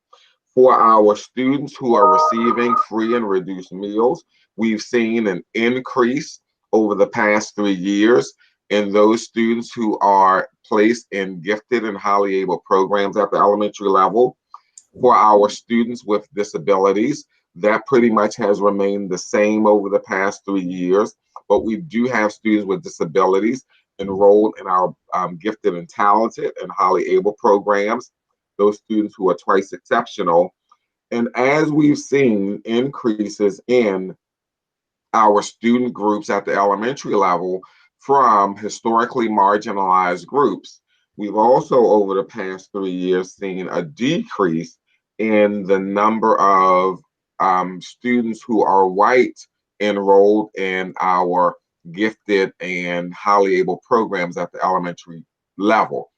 For our students who are receiving free and reduced meals, we've seen an increase over the past 3 years in those students who are placed in gifted and highly able programs at the elementary level. For our students with disabilities, that pretty much has remained the same over the past 3 years, but we do have students with disabilities enrolled in our gifted and talented and highly able programs, those students who are twice exceptional. And as we've seen increases in our student groups at the elementary level from historically marginalized groups, we've also over the past 3 years seen a decrease in the number of students who are white enrolled in our gifted and highly able programs at the elementary level.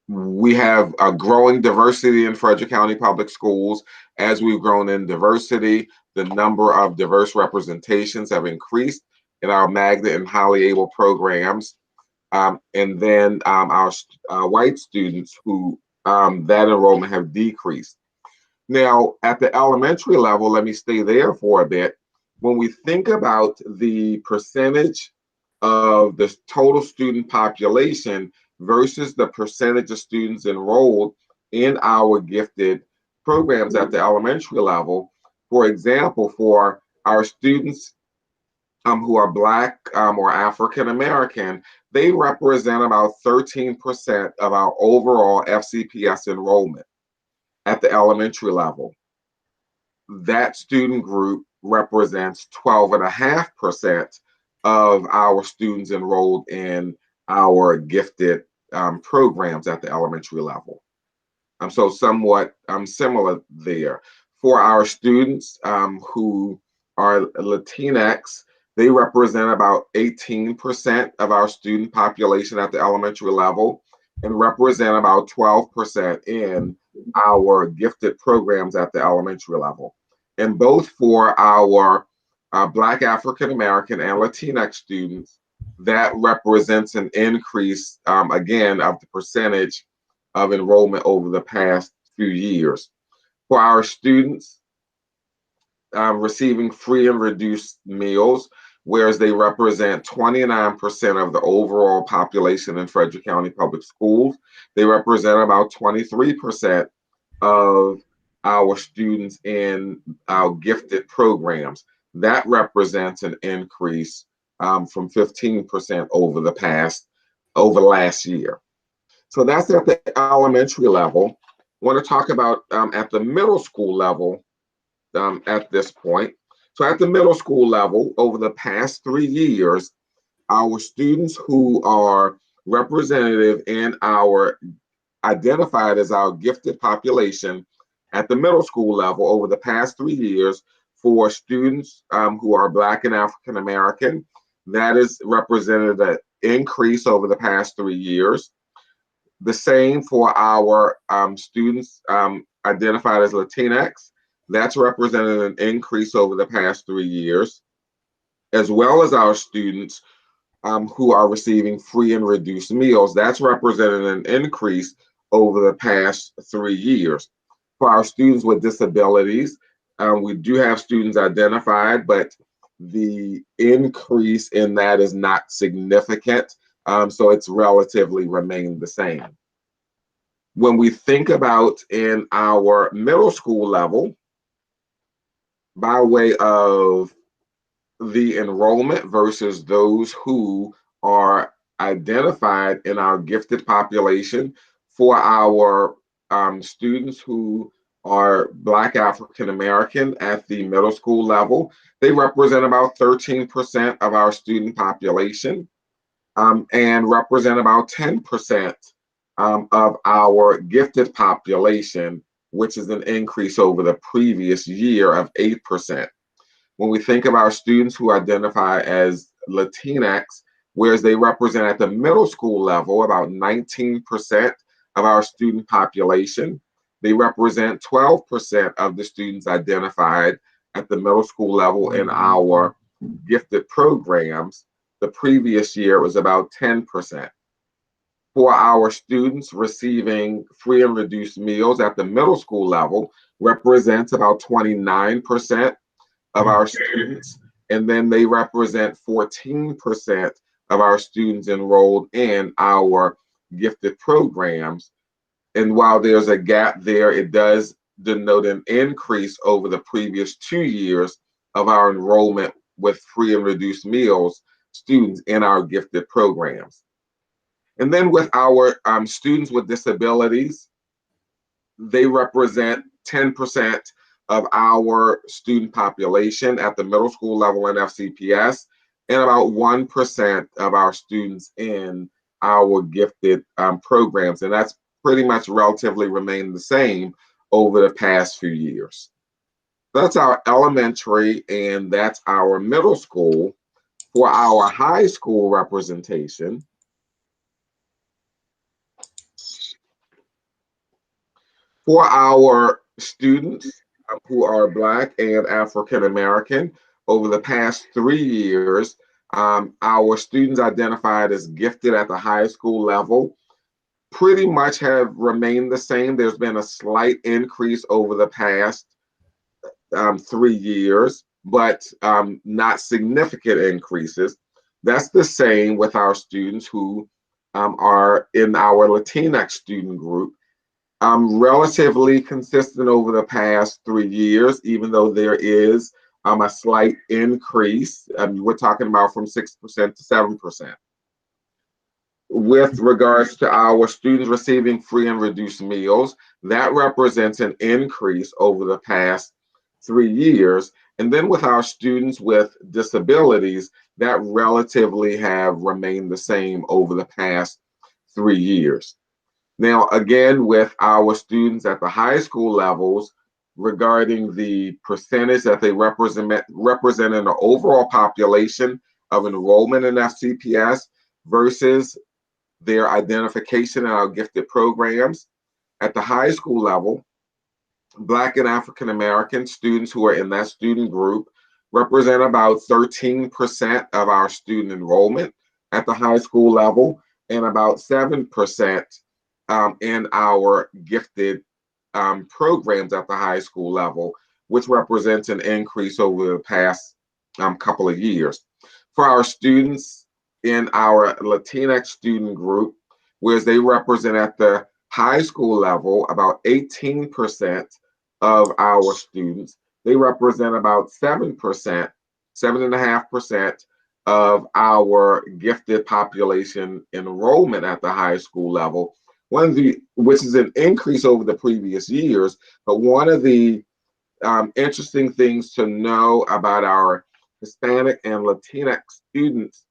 We have a growing diversity in Frederick County Public Schools. As we've grown in diversity, the number of diverse representations have increased in our magnet and highly able programs. and then our white students who that enrollment have decreased. Now, at the elementary level, let me stay there for a bit. When we think about the percentage of the total student population versus the percentage of students enrolled in our gifted programs at the elementary level, for example, for our students who are Black or African American, they represent about 13% of our overall FCPS enrollment at the elementary level. That student group represents 12.5% of our students enrolled in our gifted programs at the elementary level. So somewhat similar there. For our students who are Latinx, they represent about 18% of our student population at the elementary level and represent about 12% in our gifted programs at the elementary level. And both for our Black African American and Latinx students, that represents an increase, again, of the percentage of enrollment over the past few years. For our students receiving free and reduced meals, whereas they represent 29% of the overall population in Frederick County Public Schools, they represent about 23% of our students in our gifted programs. That represents an increase from 15% over last year. So that's at the elementary level. I want to talk about at the middle school level at this point. So at the middle school level, over the past 3 years, our students who are representative in our identified as our gifted population at the middle school level over the past 3 years for students who are Black and African American, that is represented an increase over the past 3 years. The same for our students identified as Latinx. That's represented an increase over the past 3 years, as well as our students who are receiving free and reduced meals. That's represented an increase over the past 3 years. For our students with disabilities, we do have students identified, but the increase in that is not significant. So it's relatively remained the same. When we think about in our middle school level, by way of the enrollment versus those who are identified in our gifted population, for our students who are Black African American at the middle school level, they represent about 13% of our student population and represent about 10% of our gifted population, which is an increase over the previous year of 8%. When we think of our students who identify as Latinx, whereas they represent at the middle school level about 19% of our student population, they represent 12% of the students identified at the middle school level in our gifted programs. The previous year was about 10%. For our students receiving free and reduced meals at the middle school level, represents about 29% of our students, and then they represent 14% of our students enrolled in our gifted programs. And while there's a gap there, it does denote an increase over the previous 2 years of our enrollment with free and reduced meals students in our gifted programs. And then with our students with disabilities, they represent 10% of our student population at the middle school level in FCPS, and about 1% of our students in our gifted programs. And that's pretty much relatively remained the same over the past few years. That's our elementary and that's our middle school. For our high school representation, for our students who are Black and African American, over the past 3 years, Our students identified as gifted at the high school level pretty much have remained the same. There's been a slight increase over the past 3 years, but not significant increases. That's the same with our students who are in our Latinx student group. Relatively consistent over the past 3 years, even though there is a slight increase. We're talking about from 6% to 7%. With regards to our students receiving free and reduced meals, that represents an increase over the past 3 years. And then with our students with disabilities, that relatively have remained the same over the past 3 years. Now, again, with our students at the high school levels, regarding the percentage that they represent in the overall population of enrollment in FCPS versus their identification in our gifted programs. At the high school level, Black and African American students who are in that student group represent about 13% of our student enrollment at the high school level, and about 7% in our gifted programs at the high school level, which represents an increase over the past couple of years. For our students in our Latinx student group, whereas they represent at the high school level about 18% of our students, they represent about 7%, 7.5% of our gifted population enrollment at the high school level. Which is an increase over the previous years, but one of the interesting things to know about our Hispanic and Latinx students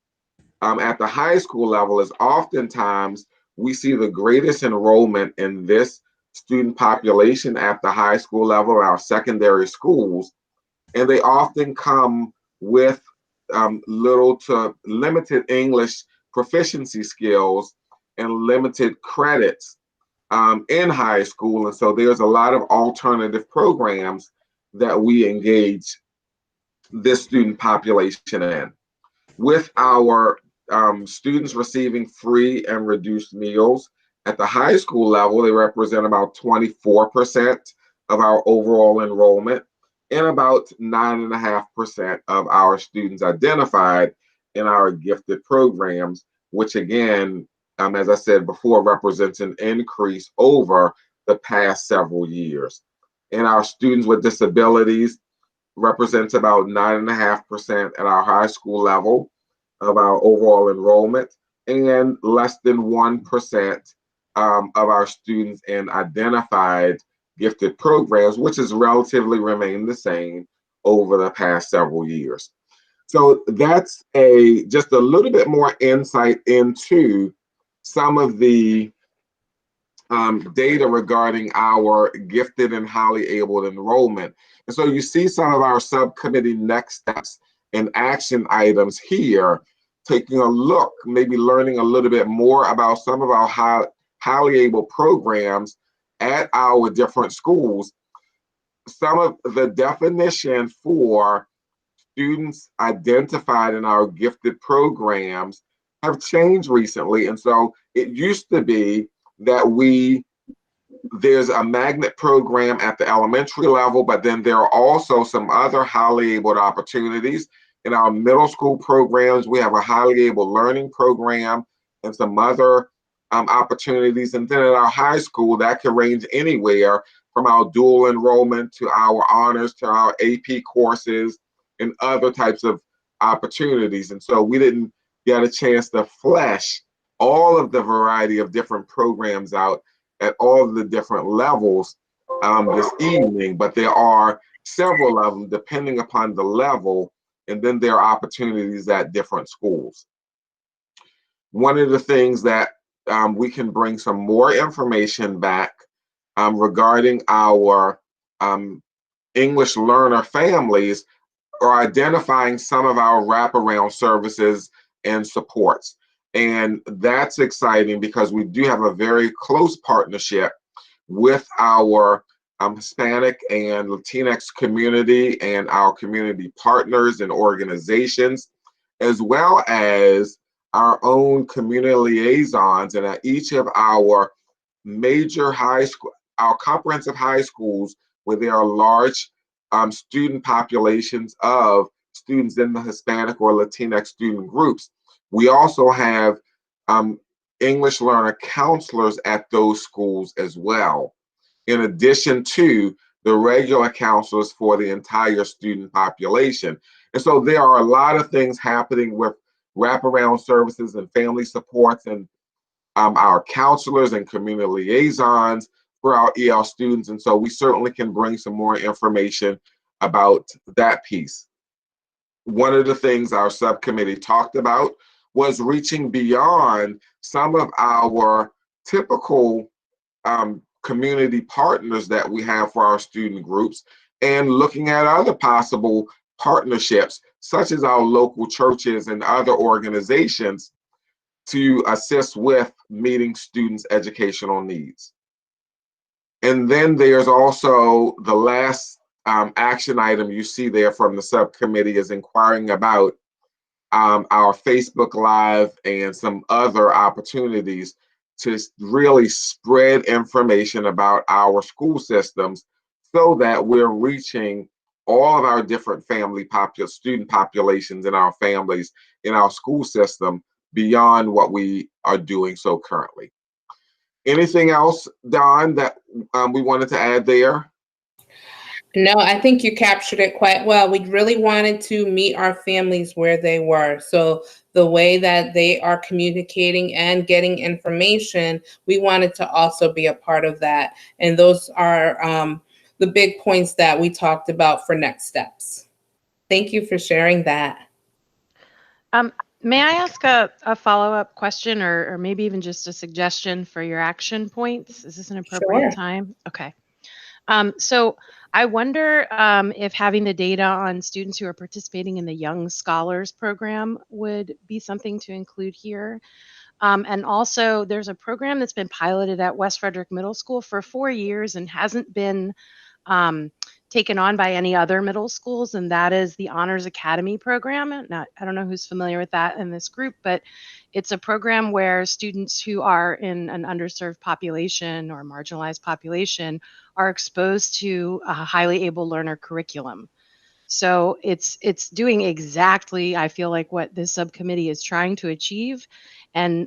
at the high school level is oftentimes we see the greatest enrollment in this student population at the high school level, our secondary schools, and they often come with little to limited English proficiency skills and limited credits in high school. And so there's a lot of alternative programs that we engage this student population in. With our students receiving free and reduced meals at the high school level, they represent about 24% of our overall enrollment and about 9.5% of our students identified in our gifted programs, which again, as I said before, represents an increase over the past several years. And our students with disabilities represents about 9.5% at our high school level of our overall enrollment, and less than 1% of our students in identified gifted programs, which has relatively remained the same over the past several years. So that's just a little bit more insight into some of the data regarding our gifted and highly abled enrollment. And so you see some of our subcommittee next steps and action items here, taking a look, maybe learning a little bit more about some of our highly able programs at our different schools. Some of the definition for students identified in our gifted programs have changed recently. And so it used to be that there's a magnet program at the elementary level, but then there are also some other highly abled opportunities. In our middle school programs, we have a highly able learning program and some other opportunities. And then at our high school, that can range anywhere from our dual enrollment to our honors to our AP courses and other types of opportunities. And so we didn't get a chance to flesh all of the variety of different programs out at all of the different levels this evening, but there are several of them depending upon the level, and then there are opportunities at different schools. One of the things that we can bring some more information back regarding our English learner families are identifying some of our wraparound services and supports. And that's exciting because we do have a very close partnership with our Hispanic and Latinx community and our community partners and organizations. as well as our own community liaisons. And at each of our major high school, our comprehensive high schools, where there are large student populations of students in the Hispanic or Latinx student groups, we also have English learner counselors at those schools as well, in addition to the regular counselors for the entire student population. And so there are a lot of things happening with wraparound services and family supports and our counselors and community liaisons for our EL students. And so we certainly can bring some more information about that piece. One of the things our subcommittee talked about was reaching beyond some of our typical community partners that we have for our student groups and looking at other possible partnerships, such as our local churches and other organizations, to assist with meeting students' educational needs. And then there's also the last action item you see there from the subcommittee is inquiring about our Facebook Live and some other opportunities to really spread information about our school systems so that we're reaching all of our different student populations in our families in our school system beyond what we are doing so currently. Anything else, Don, that we wanted to add there? No, I think you captured it quite well. We really wanted to meet our families where they were. So the way that they are communicating and getting information, we wanted to also be a part of that. And those are the big points that we talked about for next steps. Thank you for sharing that. May I ask a follow-up question or maybe even just a suggestion for your action points? Is this an appropriate time? Okay. So I wonder if having the data on students who are participating in the Young Scholars Program would be something to include here. And also, there's a program that's been piloted at West Frederick Middle School for 4 years and hasn't been taken on by any other middle schools, and that is the Honors Academy program. Now, I don't know who's familiar with that in this group, but it's a program where students who are in an underserved population or marginalized population are exposed to a highly able learner curriculum. So it's doing exactly, I feel like, what this subcommittee is trying to achieve. And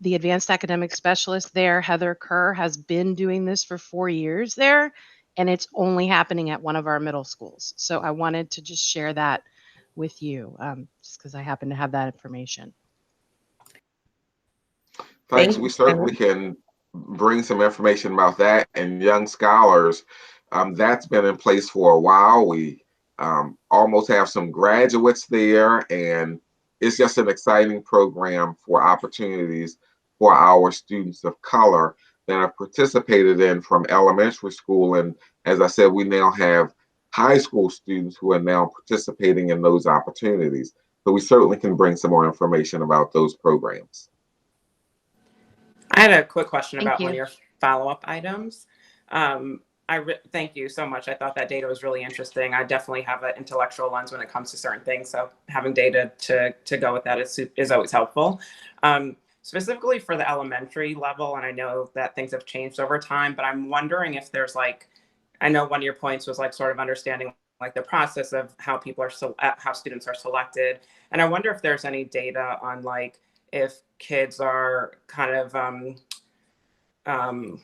the advanced academic specialist there, Heather Kerr, has been doing this for 4 years there, and it's only happening at one of our middle schools. So I wanted to just share that with you, just because I happen to have that information. Thanks. We certainly can bring some information about that. And Young Scholars, that's been in place for a while. We almost have some graduates there, and it's just an exciting program for opportunities for our students of color that have participated in from elementary school. And as I said, we now have high school students who are now participating in those opportunities. So we certainly can bring some more information about those programs. I had a quick question Thank about you. one of your follow-up items. Thank you so much. I thought that data was really interesting. I definitely have an intellectual lens when it comes to certain things, so having data to go with that is always helpful. Specifically for the elementary level, and I know that things have changed over time, but I'm wondering if there's I know one of your points was sort of understanding the process of how how students are selected, and I wonder if there's any data on if kids are kind of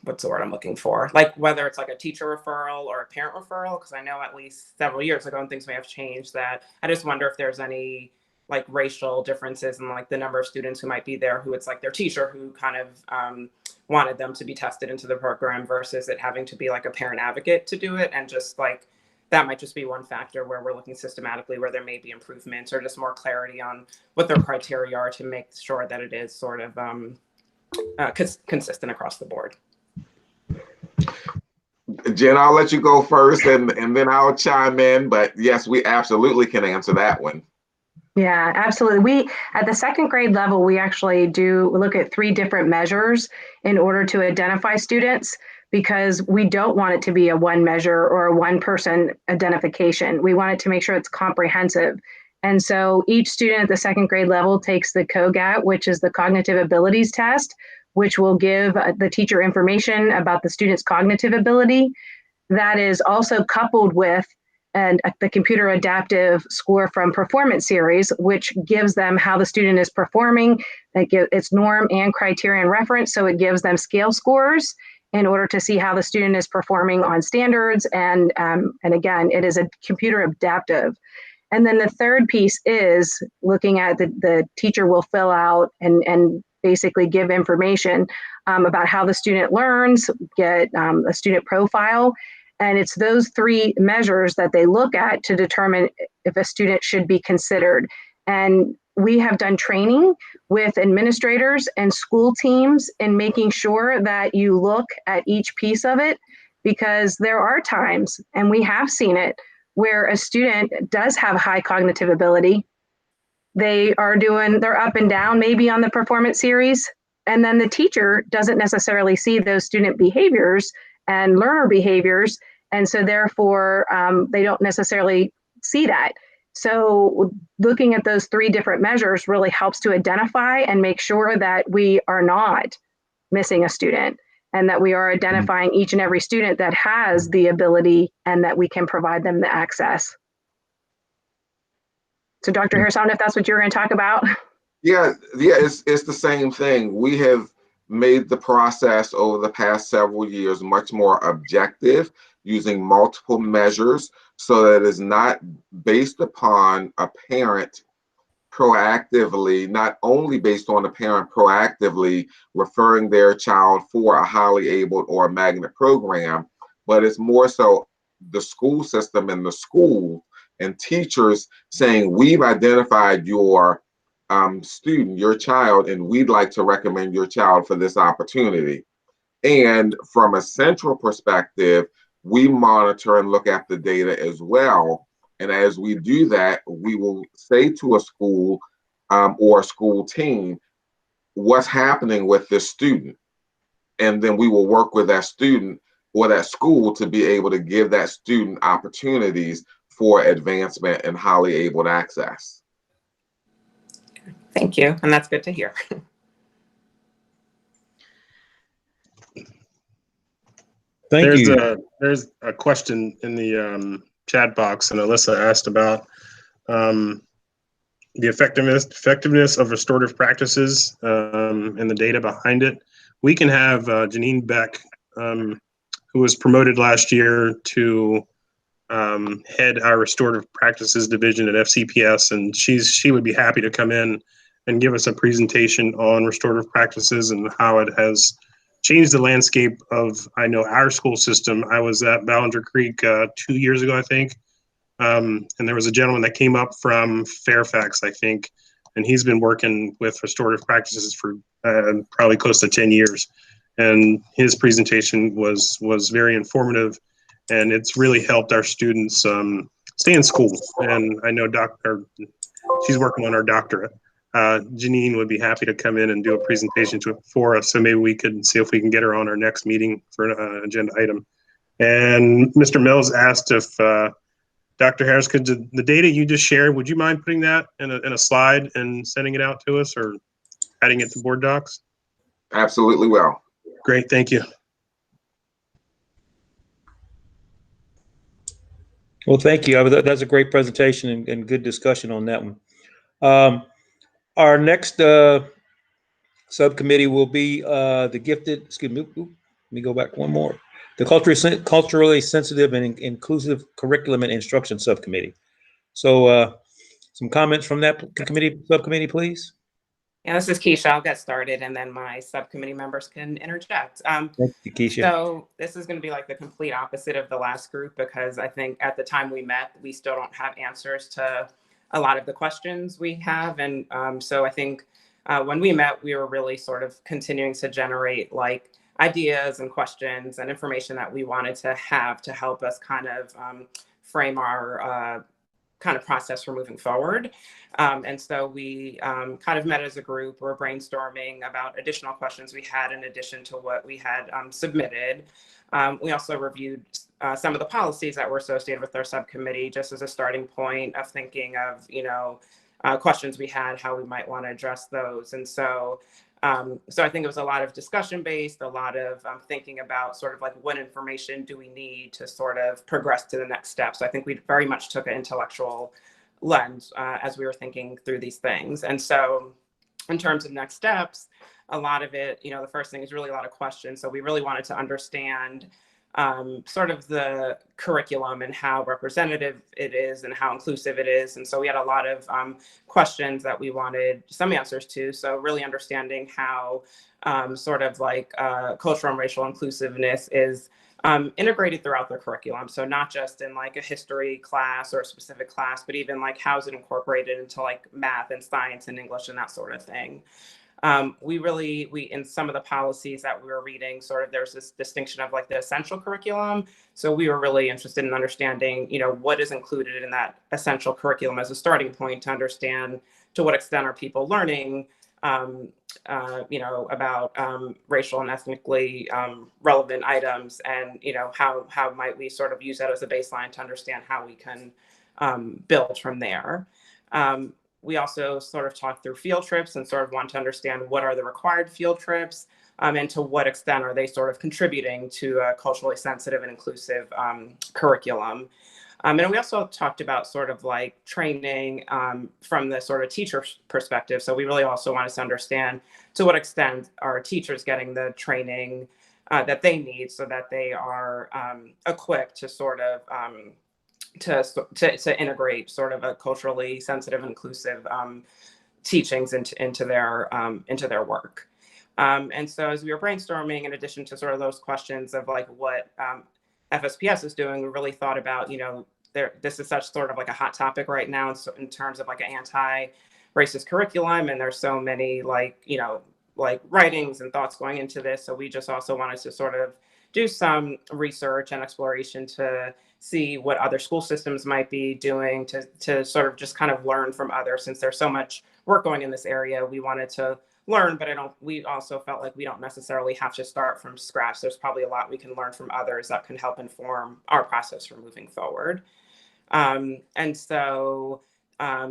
what's the word I'm looking for? Whether it's a teacher referral or a parent referral, because I know at least several years ago, and things may have changed, that I just wonder if there's any racial differences in the number of students who might be there, who it's their teacher who kind of wanted them to be tested into the program versus it having to be a parent advocate to do it. And just that might just be one factor where we're looking systematically where there may be improvements or just more clarity on what their criteria are to make sure that it is sort of consistent across the board. Jen, I'll let you go first and then I'll chime in, but yes, we absolutely can answer that one. Yeah, absolutely. We, at the second grade level, we actually do look at 3 different measures in order to identify students, because we don't want it to be a one measure or a one person identification. We want it to make sure it's comprehensive. And so each student at the second grade level takes the COGAT, which is the cognitive abilities test, which will give the teacher information about the student's cognitive ability. That is also coupled with the computer adaptive score from performance series, which gives them how the student is performing. It's norm and criterion reference, so it gives them scale scores in order to see how the student is performing on standards. And again, it is a computer adaptive. And then the third piece is looking at the teacher will fill out and basically give information about how the student learns, get a student profile. And it's those three measures that they look at to determine if a student should be considered. And we have done training with administrators and school teams in making sure that you look at each piece of it, because there are times, and we have seen it, where a student does have high cognitive ability. They're up and down maybe on the performance series, and then the teacher doesn't necessarily see those student behaviors and learner behaviors, and so therefore they don't necessarily see that. So looking at those three different measures really helps to identify and make sure that we are not missing a student, and that we are identifying each and every student that has the ability and that we can provide them the access. So Dr. Harris, I don't know if that's what you're going to talk about. Yeah, it's the same thing. We have made the process over the past several years much more objective, using multiple measures, so that it's not based upon a parent proactively, not only based on a parent proactively referring their child for a highly abled or a magnet program, but it's more so the school system and the school and teachers saying, we've identified your student, your child, and we'd like to recommend your child for this opportunity. And from a central perspective, we monitor and look at the data as well. And as we do that, we will say to a school or a school team, what's happening with this student? And then we will work with that student or that school to be able to give that student opportunities for advancement and highly abled access. Thank you. And that's good to hear. Thank you. There's a question in the chat box, and Alyssa asked about the effectiveness of restorative practices and the data behind it. We can have Janine Beck, who was promoted last year to head our restorative practices division at FCPS, and she would be happy to come in and give us a presentation on restorative practices and how it has changed the landscape of, I know, our school system. I was at Ballinger Creek 2 years ago, I think, and there was a gentleman that came up from Fairfax, I think, and he's been working with restorative practices for probably close to 10 years. And his presentation was very informative, and it's really helped our students stay in school. And I know she's working on her doctorate. Janine would be happy to come in and do a presentation for us, so maybe we could see if we can get her on our next meeting for an agenda item. And Mr. Mills asked if Dr. Harris, could the data you just shared, would you mind putting that in a slide and sending it out to us, or adding it to board docs? Absolutely will. Great, thank you. Well, thank you. That's a great presentation and good discussion on that one. Our next subcommittee will be the gifted, excuse me, let me go back one more. The culturally sensitive and inclusive curriculum and instruction subcommittee. So some comments from that subcommittee, please. Yeah, this is Keisha. I'll get started, and then my subcommittee members can interject. Thank you, Keisha. So this is going to be like the complete opposite of the last group, because I think at the time we met, we still don't have answers to a lot of the questions we have. And so I think when we met, we were really sort of continuing to generate like ideas and questions and information that we wanted to have to help us kind of frame our kind of process for moving forward. And so we kind of met as a group. We're brainstorming about additional questions we had in addition to what we had submitted. We also reviewed some of the policies that were associated with our subcommittee, just as a starting point of thinking of, you know, questions we had, how we might want to address those. And so I think it was a lot of discussion based, a lot of thinking about sort of like what information do we need to sort of progress to the next step. So I think we very much took an intellectual lens as we were thinking through these things. And so in terms of next steps, a lot of it, you know, the first thing is really a lot of questions. So we really wanted to understand sort of the curriculum and how representative it is and how inclusive it is. And so we had a lot of questions that we wanted some answers to. So really understanding how sort of like cultural and racial inclusiveness is integrated throughout the curriculum. So not just in like a history class or a specific class, but even like how's it incorporated into like math and science and English and that sort of thing. We in some of the policies that we were reading, sort of there's this distinction of like the essential curriculum. So we were really interested in understanding, you know, what is included in that essential curriculum as a starting point to understand to what extent are people learning, you know, about racial and ethnically relevant items, and, you know, how might we sort of use that as a baseline to understand how we can build from there. We also sort of talked through field trips and sort of want to understand what are the required field trips and to what extent are they sort of contributing to a culturally sensitive and inclusive curriculum. And we also talked about sort of like training from the sort of teacher perspective. So we really also wanted to understand to what extent are teachers getting the training that they need so that they are equipped to sort of to integrate sort of a culturally sensitive and inclusive teachings into their work. And so as we were brainstorming, in addition to sort of those questions of like what FSPS is doing, we really thought about, you know, this is such sort of like a hot topic right now in terms of like an anti-racist curriculum, and there's so many like, you know, like writings and thoughts going into this. So we just also wanted to sort of do some research and exploration to see what other school systems might be doing to sort of just kind of learn from others. Since there's so much work going in this area, we wanted to learn, but we also felt like we don't necessarily have to start from scratch. There's probably a lot we can learn from others that can help inform our process for moving forward. And so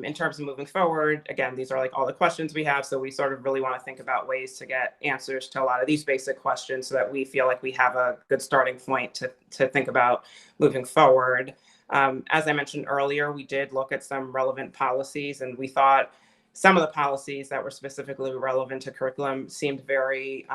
in terms of moving forward, again, these are like all the questions we have. So we sort of really want to think about ways to get answers to a lot of these basic questions so that we feel like we have a good starting point to think about moving forward. As I mentioned earlier, we did look at some relevant policies, and we thought some of the policies that were specifically relevant to curriculum seemed very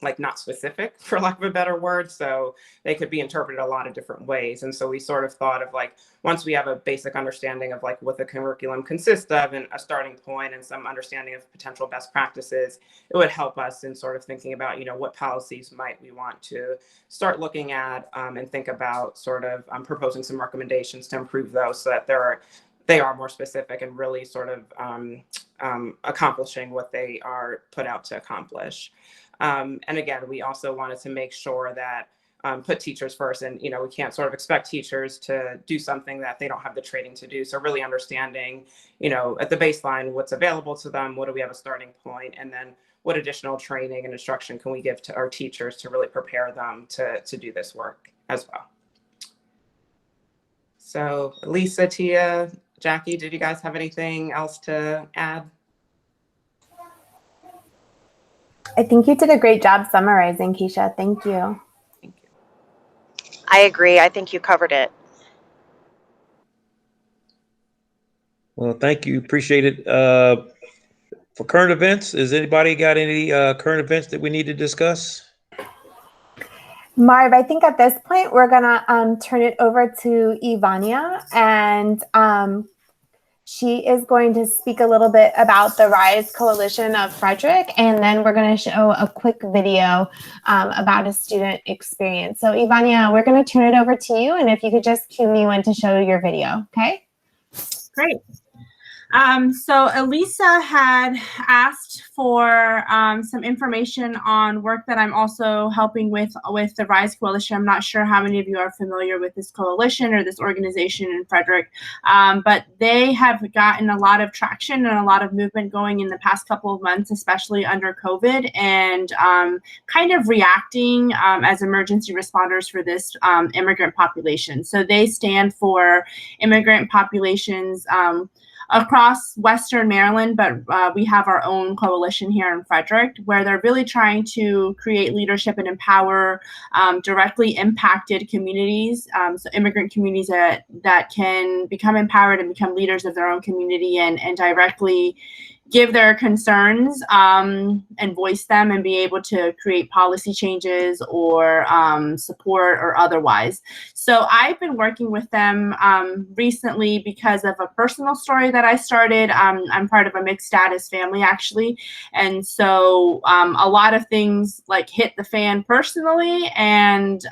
like not specific, for lack of a better word. So they could be interpreted a lot of different ways. And so we sort of thought of like, once we have a basic understanding of like what the curriculum consists of and a starting point and some understanding of potential best practices, it would help us in sort of thinking about, you know, what policies might we want to start looking at and think about sort of proposing some recommendations to improve those so that they are more specific and really sort of accomplishing what they are put out to accomplish. And again, we also wanted to make sure that put teachers first, and, you know, we can't sort of expect teachers to do something that they don't have the training to do. So really understanding, you know, at the baseline, what's available to them, what do we have a starting point, and then what additional training and instruction can we give to our teachers to really prepare them to do this work as well. So Lisa, Tia, Jackie, did you guys have anything else to add? I think you did a great job summarizing, Keisha. Thank you. Thank you. I agree. I think you covered it. Well, thank you. Appreciate it. For current events, has anybody got any current events that we need to discuss? Marv, I think at this point, we're going to turn it over to Ivania, and she is going to speak a little bit about the RISE Coalition of Frederick, and then we're going to show a quick video about a student experience. So Ivania, we're going to turn it over to you, and if you could just cue me when to show your video, okay? Great. So Elisa had asked for some information on work that I'm also helping with the RISE Coalition. I'm not sure how many of you are familiar with this coalition or this organization in Frederick, but they have gotten a lot of traction and a lot of movement going in the past couple of months, especially under COVID, and kind of reacting as emergency responders for this immigrant population. So they stand for immigrant populations across Western Maryland, but we have our own coalition here in Frederick, where they're really trying to create leadership and empower directly impacted communities, so immigrant communities that can become empowered and become leaders of their own community and directly give their concerns and voice them and be able to create policy changes or support or otherwise. So I've been working with them recently because of a personal story that I started. I'm part of a mixed status family, actually. And so a lot of things like hit the fan personally, and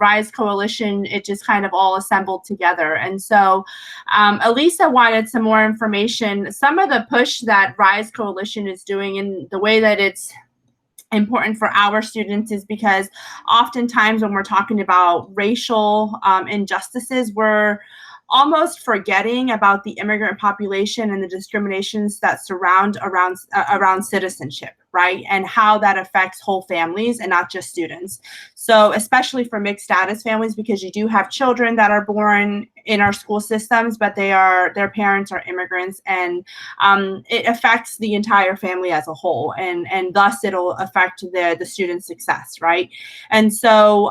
RISE Coalition, it just kind of all assembled together. And so Elisa wanted some more information. Some of the push that RISE Coalition is doing and the way that it's important for our students is because oftentimes when we're talking about racial injustices, we're almost forgetting about the immigrant population and the discriminations that surround around citizenship, right? And how that affects whole families and not just students. So especially for mixed status families, because you do have children that are born in our school systems, but their parents are immigrants, and it affects the entire family as a whole, and thus it'll affect the student's success, right? And so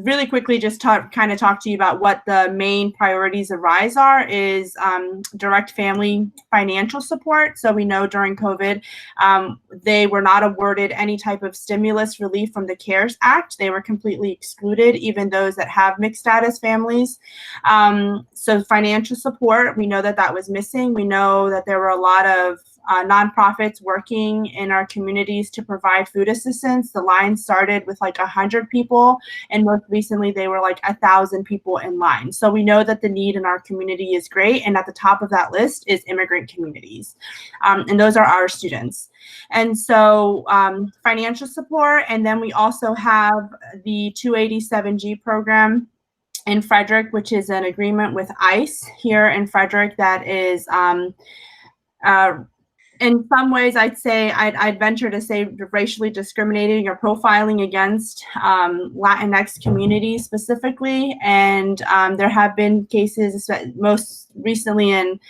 really quickly, just kind of talk to you about what the main priorities of RISE are is direct family financial support. So we know during COVID, they were not awarded any type of stimulus relief from the CARES Act. They were completely excluded, even those that have mixed status families. So financial support, we know that that was missing. We know that there were a lot of nonprofits working in our communities to provide food assistance. The line started with like 100 people, and most recently they were like 1,000 people in line. So we know that the need in our community is great, and at the top of that list is immigrant communities, and those are our students. And so financial support, and then we also have the 287G program in Frederick, which is an agreement with ICE here in Frederick that is in some ways, I'd venture to say racially discriminating or profiling against Latinx communities specifically. And there have been cases, most recently and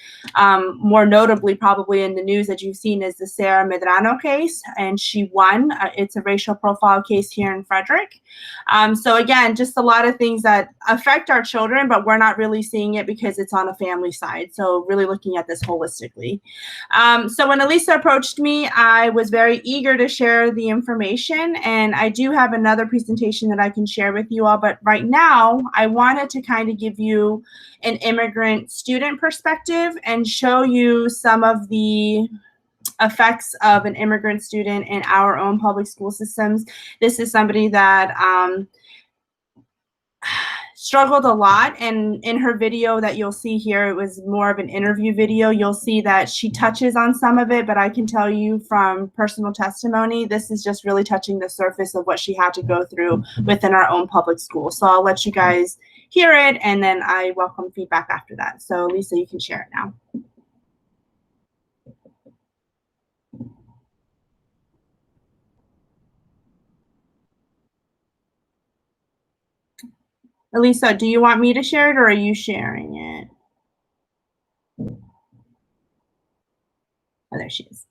more notably probably in the news that you've seen is the Sarah Medrano case, and she won. It's a racial profile case here in Frederick. So again, just a lot of things that affect our children, but we're not really seeing it because it's on a family side. So really looking at this holistically. So when Elisa approached me, I was very eager to share the information, and I do have another presentation that I can share with you all, but right now I wanted to kind of give you an immigrant student perspective and show you some of the effects of an immigrant student in our own public school systems. This is somebody that struggled a lot, and in her video that you'll see here, it was more of an interview video. You'll see that she touches on some of it, but I can tell you from personal testimony, this is just really touching the surface of what she had to go through within our own public school. So I'll let you guys hear it, and then I welcome feedback after that. So Lisa, you can share it now. Elisa, do you want me to share it or are you sharing it? Oh, there she is.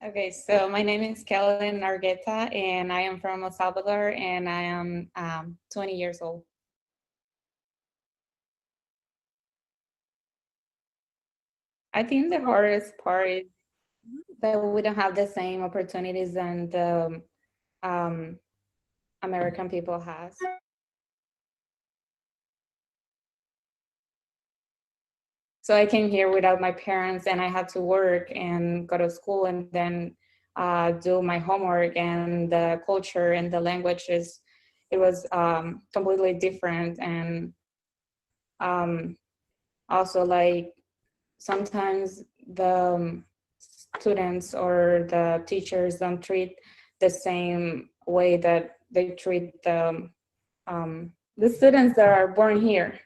Okay, so my name is Kellen Argueta, and I am from El Salvador, and I am 20 years old. I think the hardest part is that we don't have the same opportunities than the American people has. So I came here without my parents, and I had to work and go to school and then do my homework, and the culture and the language it was completely different. And also, like, sometimes the students or the teachers don't treat the same way that they treat the students that are born here.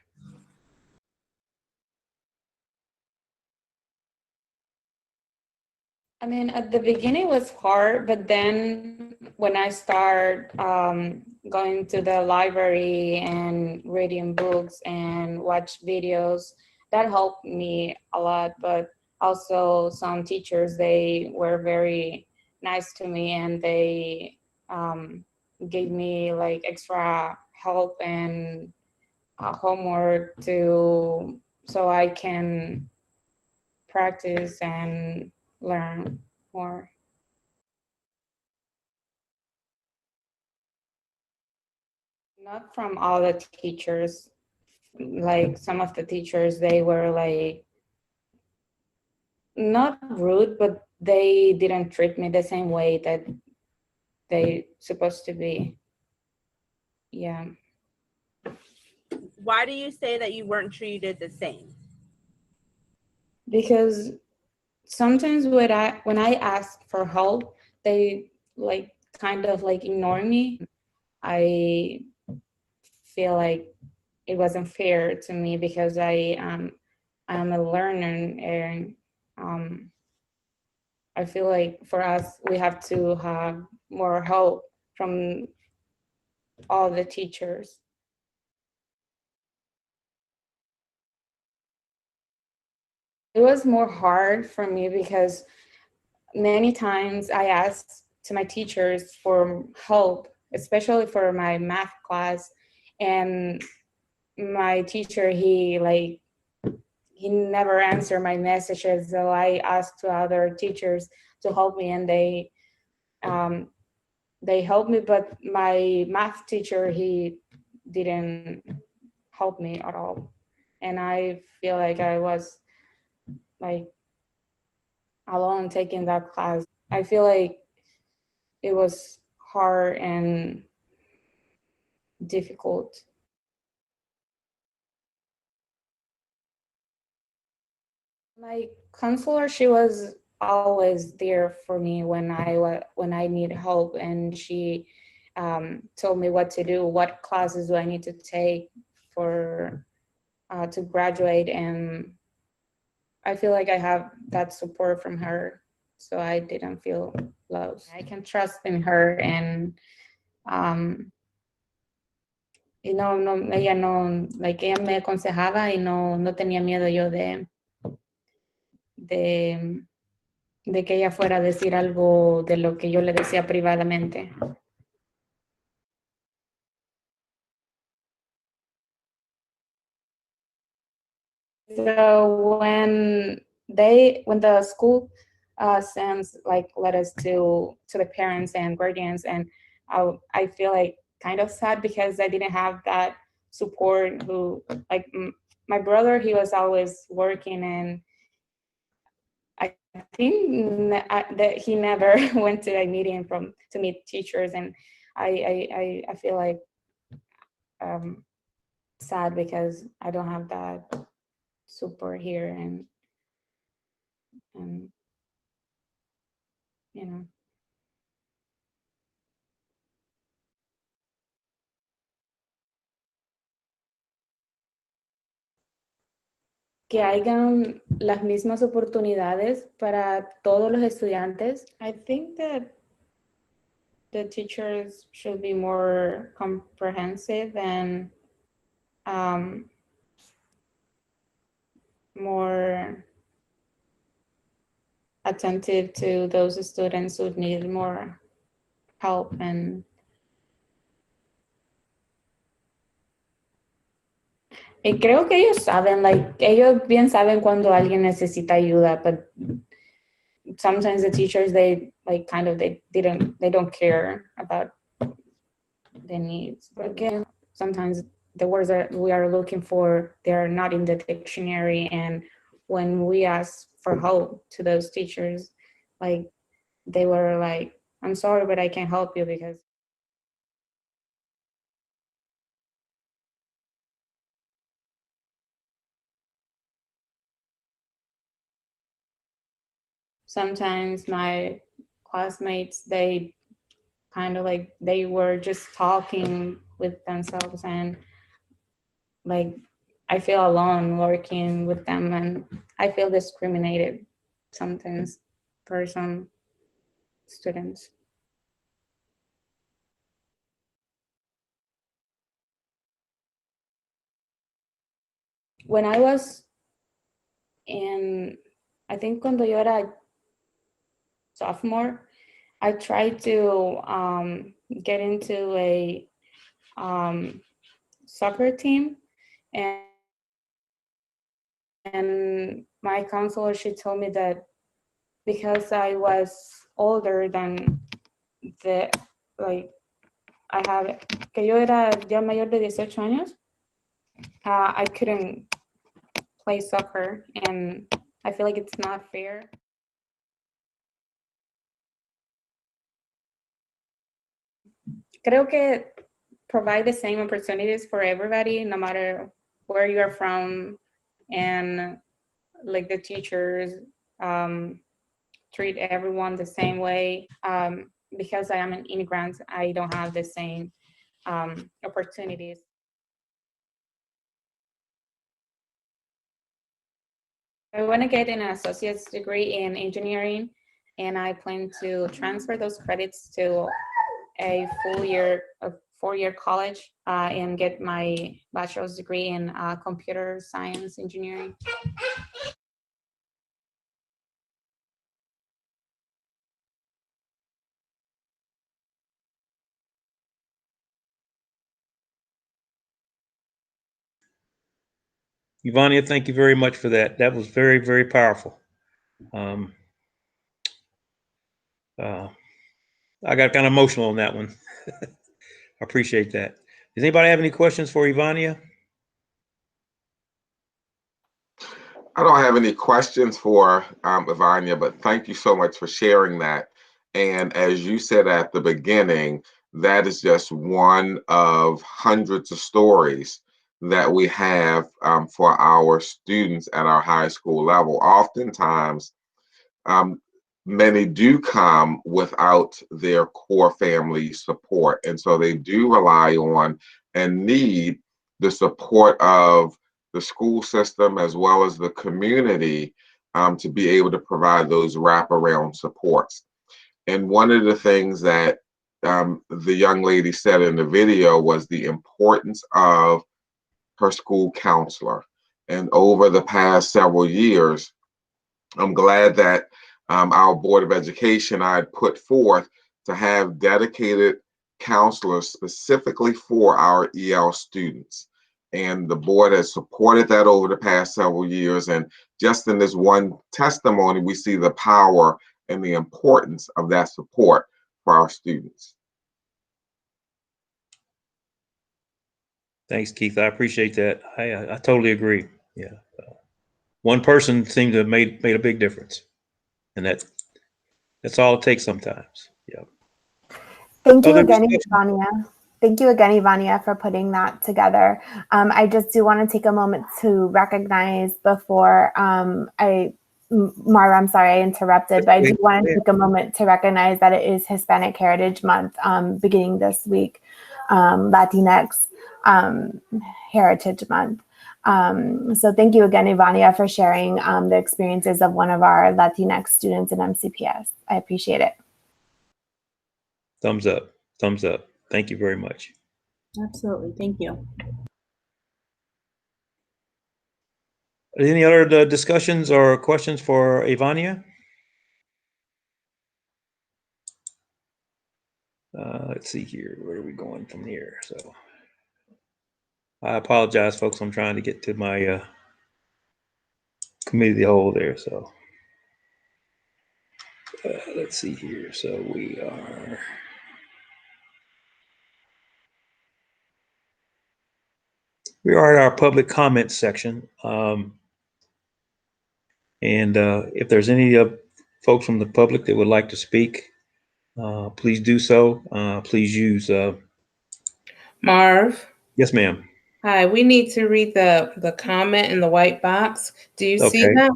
I mean, at the beginning it was hard, but then when I start going to the library and reading books and watch videos, that helped me a lot. But also some teachers, they were very nice to me, and they gave me like extra help and homework so I can practice and learn more. Not from all the teachers. Like, some of the teachers, they were like not rude, but they didn't treat me the same way that they supposed to be. Yeah. Why do you say that you weren't treated the same? Because sometimes when I ask for help, they like kind of like ignore me. I feel like it wasn't fair to me because I'm a learner, and I feel like for us we have to have more help from all the teachers. It was more hard for me because many times I asked to my teachers for help, especially for my math class, and my teacher, he never answered my messages. So I asked to other teachers to help me, and they helped me, but my math teacher, he didn't help me at all. And I feel like I was like alone taking that class. I feel like it was hard and difficult. My counselor, she was always there for me when I need help, and she told me what to do, what classes do I need to take for to graduate, and I feel like I have that support from her, so I didn't feel lost. I can trust in her, and y no, ella no, like, ella me aconsejaba y no tenía miedo yo de de que ella fuera a decir algo de lo que yo le decía privadamente. So when the school sends like letters to the parents and guardians, and I feel like kind of sad because I didn't have that support. Who like my brother, he was always working, and I think that he never went to a meeting to meet teachers, and I feel like sad because I don't have that support here, and you know. Que hayan las mismas oportunidades para todos los estudiantes. I think that the teachers should be more comprehensive and more attentive to those students who need more help. Y creo que ellos saben, like, ellos bien saben cuando alguien necesita ayuda, but sometimes the teachers, they like kind of they don't care about the needs. But again, sometimes the words that we are looking for, they're not in the dictionary, and when we asked for help to those teachers, like they were like, I'm sorry, but I can't help you because sometimes my classmates, they kind of like, they were just talking with themselves, and like I feel alone working with them, and I feel discriminated sometimes for some students. When I was in, I think cuando yo era sophomore, I tried to get into a soccer team, and my counselor, she told me that because I was older than the, like, I have, que yo era ya mayor de 18 años, I couldn't play soccer, and I feel like it's not fair. Creo que provide the same opportunities for everybody, no matter where you are from, and like the teachers treat everyone the same way. Because I am an immigrant, I don't have the same opportunities. I want to get an associate's degree in engineering, and I plan to transfer those credits to a four-year college and get my bachelor's degree in computer science engineering. Ivania, thank you very much for that. That was very, very powerful. I got kind of emotional on that one. I appreciate that. Does anybody have any questions for Ivania? I don't have any questions for Ivania, but thank you so much for sharing that. And as you said at the beginning, that is just one of hundreds of stories that we have for our students at our high school level. Oftentimes, many do come without their core family support. And so they do rely on and need the support of the school system as well as the community to be able to provide those wraparound supports. And one of the things that the young lady said in the video was the importance of her school counselor. And over the past several years, I'm glad that our Board of Education, I had put forth to have dedicated counselors specifically for our EL students. And the board has supported that over the past several years. And just in this one testimony, we see the power and the importance of that support for our students. Thanks, Keith. I appreciate that. I totally agree. Yeah. One person seemed to have made a big difference. And that's all it takes sometimes. Yeah. Thank you Other again, discussion? Ivania. Thank you again, Ivania, for putting that together. I just do want to take a moment to recognize before Marva, I'm sorry I interrupted, but I do want to take a moment to recognize that it is Hispanic Heritage Month beginning this week, Latinx Heritage Month. So thank you again, Ivania, for sharing the experiences of one of our Latinx students in MCPS. I appreciate it. Thumbs up. Thumbs up. Thank you very much. Absolutely. Thank you. Any other discussions or questions for Ivania? Let's see here. Where are we going from here? So I apologize, folks. I'm trying to get to my committee of the whole there. So let's see here. So we are. We are at our public comment section. And if there's any folks from the public that would like to speak, please do so. Please use. Marv, Yes, ma'am. hi. We need to read the comment in the white box. Do you see Okay, that?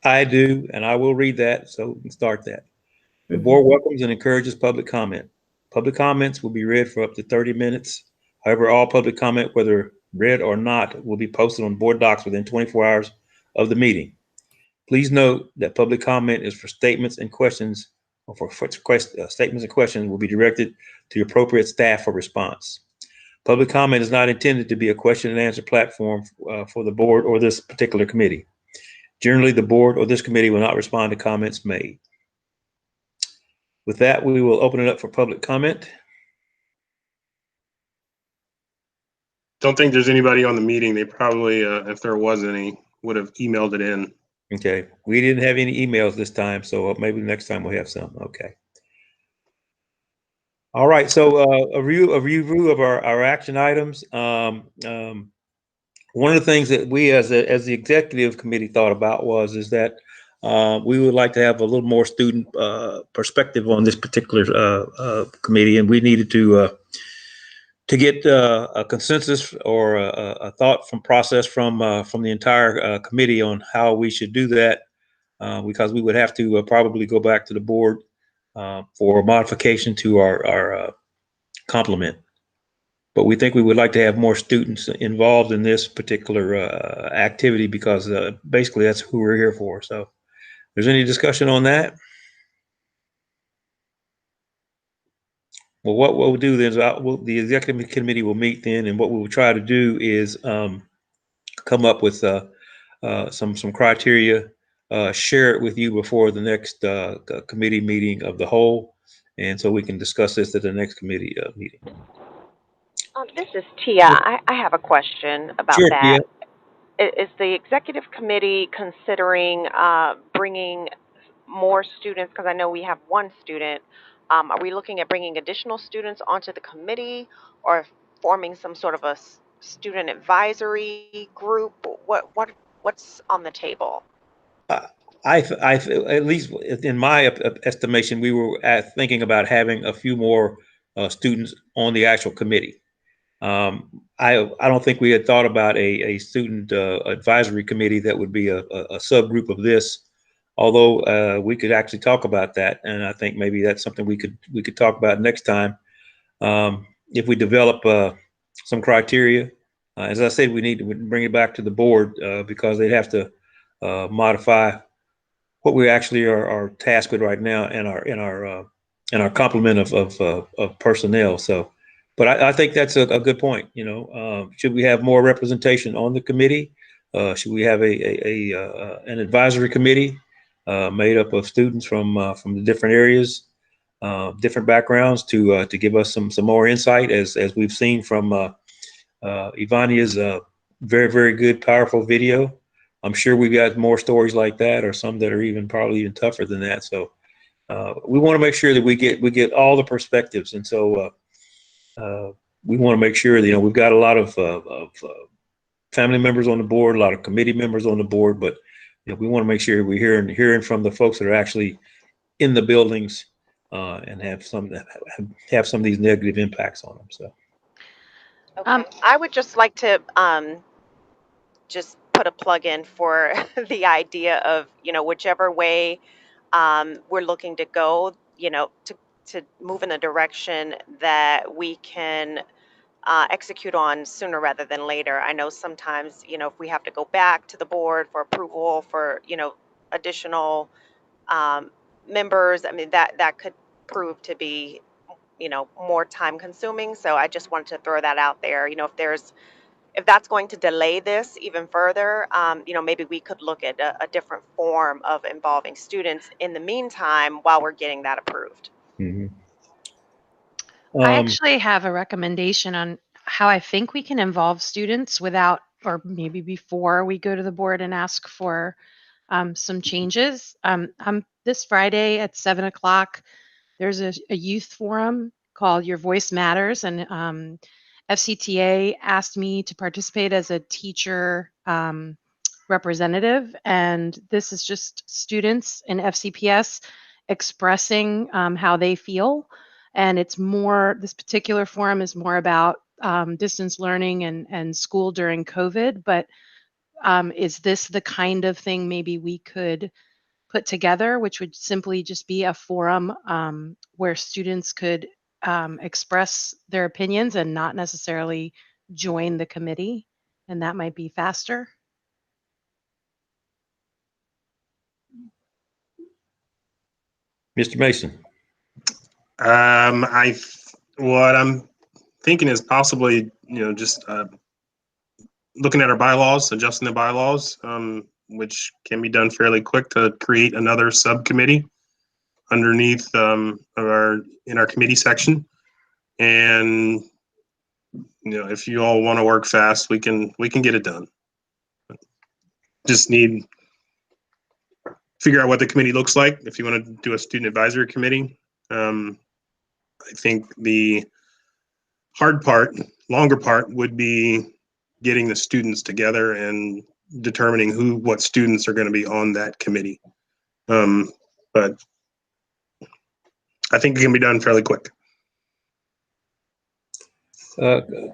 I do, and I will read that. So we can start that. The Mhm. board welcomes and encourages public comment. Public comments will be read for up to 30 minutes. However, all public comment, whether read or not, will be posted on board docs within 24 hours of the meeting. Please note that public comment is for statements and questions, or statements and questions will be directed to the appropriate staff for response. Public comment is not intended to be a question and answer platform for the board or this particular committee. Generally, the board or this committee will not respond to comments made. With that, we will open it up for public comment. Don't think there's anybody on the meeting. They probably, if there was any, would have emailed it in. Okay, we didn't have any emails this time, so maybe next time we'll have some. Okay. All right, so a review of our action items. One of the things that we as the executive committee thought about is that we would like to have a little more student perspective on this particular committee, and we needed to get a consensus or a thought from process from the entire committee on how we should do that, because we would have to probably go back to the board for a modification to our complement. But we think we would like to have more students involved in this particular activity because basically that's who we're here for. So, if there's any discussion on that? Well, what we'll do then is the executive committee will meet then, and what we will try to do is come up with some criteria, share it with you before the next committee meeting of the whole, and so we can discuss this at the next committee meeting. This is Tia. I have a question about Sure, that. Tia. Is the executive committee considering bringing more students? Because I know we have one student. Are we looking at bringing additional students onto the committee, or forming some sort of a student advisory group? What's on the table? I at least in my estimation, we were thinking about having a few more students on the actual committee. I don't think we had thought about a student advisory committee that would be a subgroup of this. Although we could actually talk about that, and I think maybe that's something we could talk about next time if we develop some criteria. As I said, we need to bring it back to the board because they'd have to modify what we actually are tasked with right now in our complement of personnel. So, but I think that's a good point. You know, should we have more representation on the committee? Should we have an advisory committee made up of students from the different areas, different backgrounds to give us some more insight as we've seen from Ivania's very good, powerful video. I'm sure we've got more stories like that, or some that are probably even tougher than that. So we want to make sure that we get all the perspectives, and so we want to make sure that we've got a lot of family members on the board, a lot of committee members on the board, but we want to make sure we're hearing from the folks that are actually in the buildings and have some of these negative impacts on them. So. Okay. I would just like to just put a plug in for the idea of, whichever way we're looking to go, to move in a direction that we can execute on sooner rather than later. I know sometimes, if we have to go back to the board for approval for, additional members, I mean, that could prove to be, more time consuming. So I just wanted to throw that out there. If that's going to delay this even further, maybe we could look at a different form of involving students in the meantime while we're getting that approved. Mm-hmm. I actually have a recommendation on how I think we can involve students without, or maybe before we go to the board and ask for some changes. This Friday at 7:00, there's a youth forum called Your Voice Matters, and FCTA asked me to participate as a teacher representative. And this is just students in FCPS expressing how they feel. And it's more, this particular forum is more about distance learning and school during COVID. But is this the kind of thing maybe we could put together, which would simply just be a forum where students could express their opinions and not necessarily join the committee? And that might be faster. Mr. Mason. What I'm thinking is possibly, just looking at our bylaws, adjusting the bylaws, which can be done fairly quick to create another subcommittee underneath in our committee section. And if you all want to work fast, we can get it done. Just need figure out what the committee looks like. If you want to do a student advisory committee, I think the hard part, longer part, would be getting the students together and determining what students are going to be on that committee. But I think it can be done fairly quick.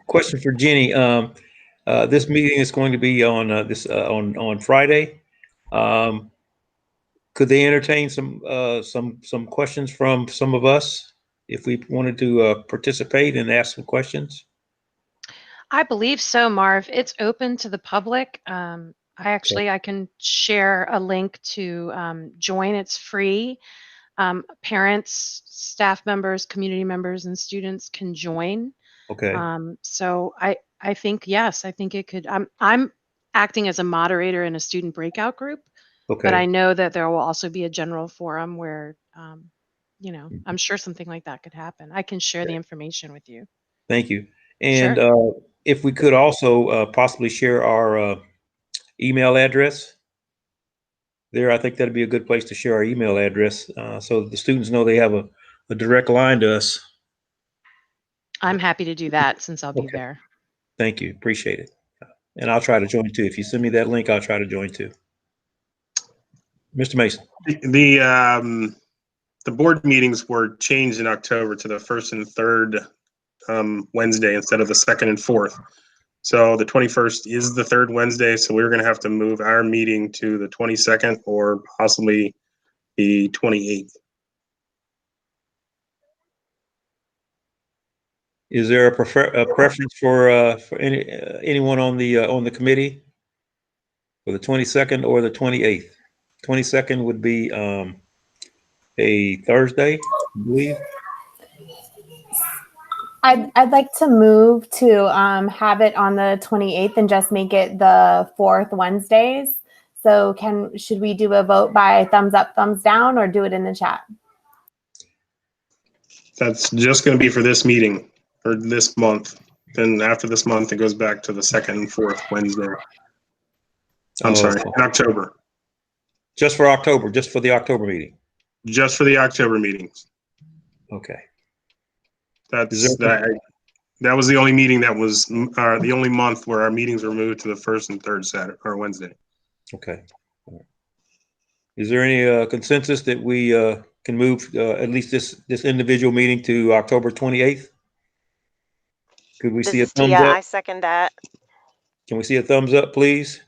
Question for Jenny. This meeting is going to be on on Friday. Could they entertain some questions from some of us if we wanted to participate and ask some questions? I believe so, Marv. It's open to the public. I can share a link to join. It's free. Parents, staff members, community members, and students can join. Okay. So I think, yes, I think it could. I'm acting as a moderator in a student breakout group. Okay. But I know that there will also be a general forum where, I'm sure something like that could happen. I can share the information with you. Thank you. And Sure. if we could also possibly share our email address there, I think that'd be a good place to share our email address so the students know they have a direct line to us. I'm happy to do that since I'll be Okay. there. Thank you. Appreciate it. And I'll try to join too. If you send me that link, I'll try to join too. Mr. Mason. The board meetings were changed in October to the first and third Wednesday instead of the second and fourth. So the 21st is the third Wednesday, so we're going to have to move our meeting to the 22nd or possibly the 28th. Is there a preference for anyone on the committee for the 22nd or the 28th? 22nd would be a Thursday, I believe. I'd like to move to have it on the 28th and just make it the fourth Wednesdays. So should we do a vote by thumbs up, thumbs down, or do it in the chat? That's just going to be for this meeting or this month. Then after this month, it goes back to the second and fourth Wednesday. I'm sorry, in October. Just for October, just for the October meeting. Just for the October meetings. Okay. That was the only meeting that was the only month where our meetings were moved to the first and third Saturday or Wednesday. Okay. Is there any consensus that we can move at least this individual meeting to October 28th? Could we see a thumbs up? I second that. Can we see a thumbs up, please?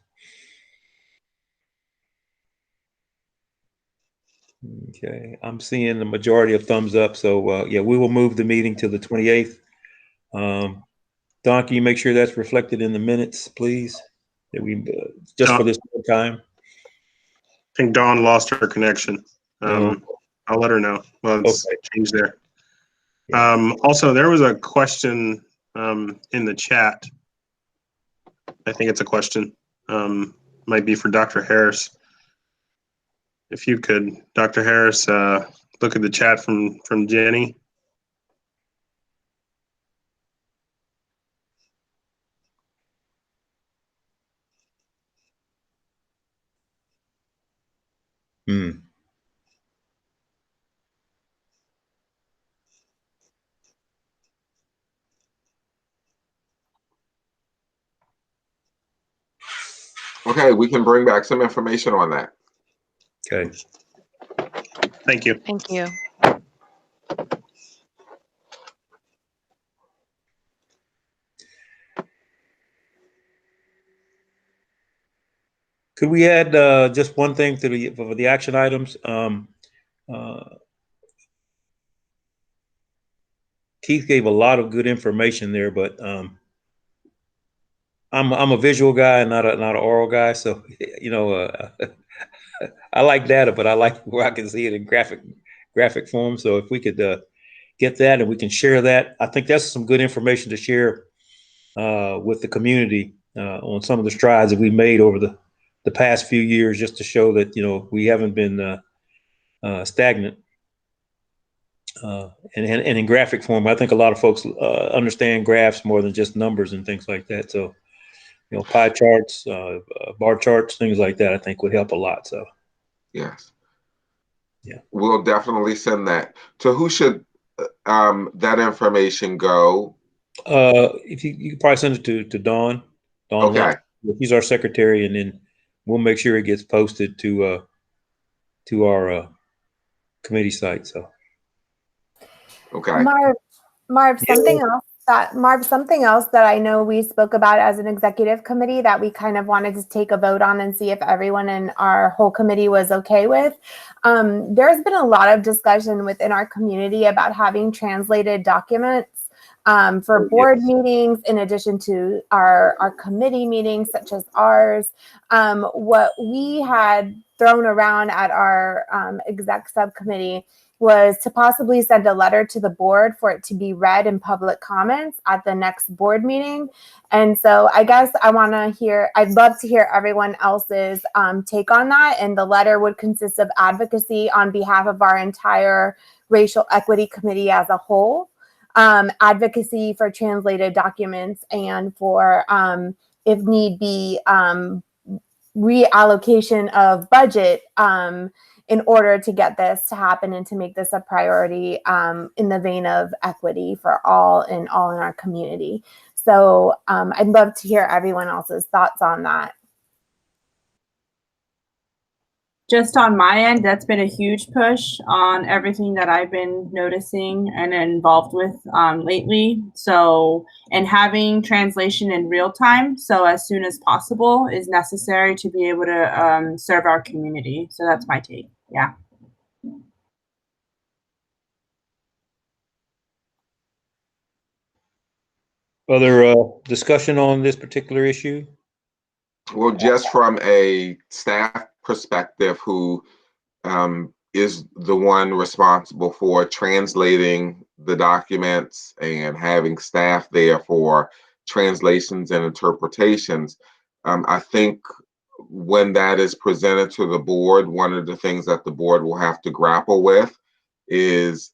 Okay, I'm seeing the majority of thumbs up. So yeah, we will move the meeting to the 28th. Don, can you make sure that's reflected in the minutes, please? That we just for this time. I think Dawn lost her connection. I'll let her know. Well, it's changed there. Also, there was a question in the chat. I think it's a question. Might be for Dr. Harris. If you could, Dr. Harris, look at the chat from Jenny. Okay, we can bring back some information on that. Okay. Thank you. Thank you. Could we add just one thing to for the action items? Keith gave a lot of good information there, but I'm a visual guy, not an oral guy. So I like data, but I like where I can see it in graphic form. So if we could get that and we can share that, I think that's some good information to share with the community on some of the strides that we made over the past few years, just to show that we haven't been stagnant. And in graphic form, I think a lot of folks understand graphs more than just numbers and things like that. So, pie charts, bar charts, things like that, I think would help a lot. So, yes, yeah, we'll definitely send that. To who should that information go? If you could probably send it to Dawn. Okay. He's our secretary, and then we'll make sure it gets posted to our committee site. So. Okay. Marv, something else that I know we spoke about as an executive committee that we kind of wanted to take a vote on and see if everyone in our whole committee was okay with. There's been a lot of discussion within our community about having translated documents for board meetings, in addition to our committee meetings, such as ours. What we had thrown around at our exec subcommittee was to possibly send a letter to the board for it to be read in public comments at the next board meeting. And so I guess I'd love to hear everyone else's take on that. And the letter would consist of advocacy on behalf of our entire racial equity committee as a whole, advocacy for translated documents, and for, if need be, reallocation of budget in order to get this to happen and to make this a priority in the vein of equity for all in our community. So I'd love to hear everyone else's thoughts on that. Just on my end, that's been a huge push on everything that I've been noticing and involved with lately. So, and having translation in real time, so as soon as possible, is necessary to be able to serve our community. So that's my take. Yeah. Other discussion on this particular issue? Well, just from a staff perspective, who is the one responsible for translating the documents and having staff there for translations and interpretations, I think when that is presented to the board, one of the things that the board will have to grapple with is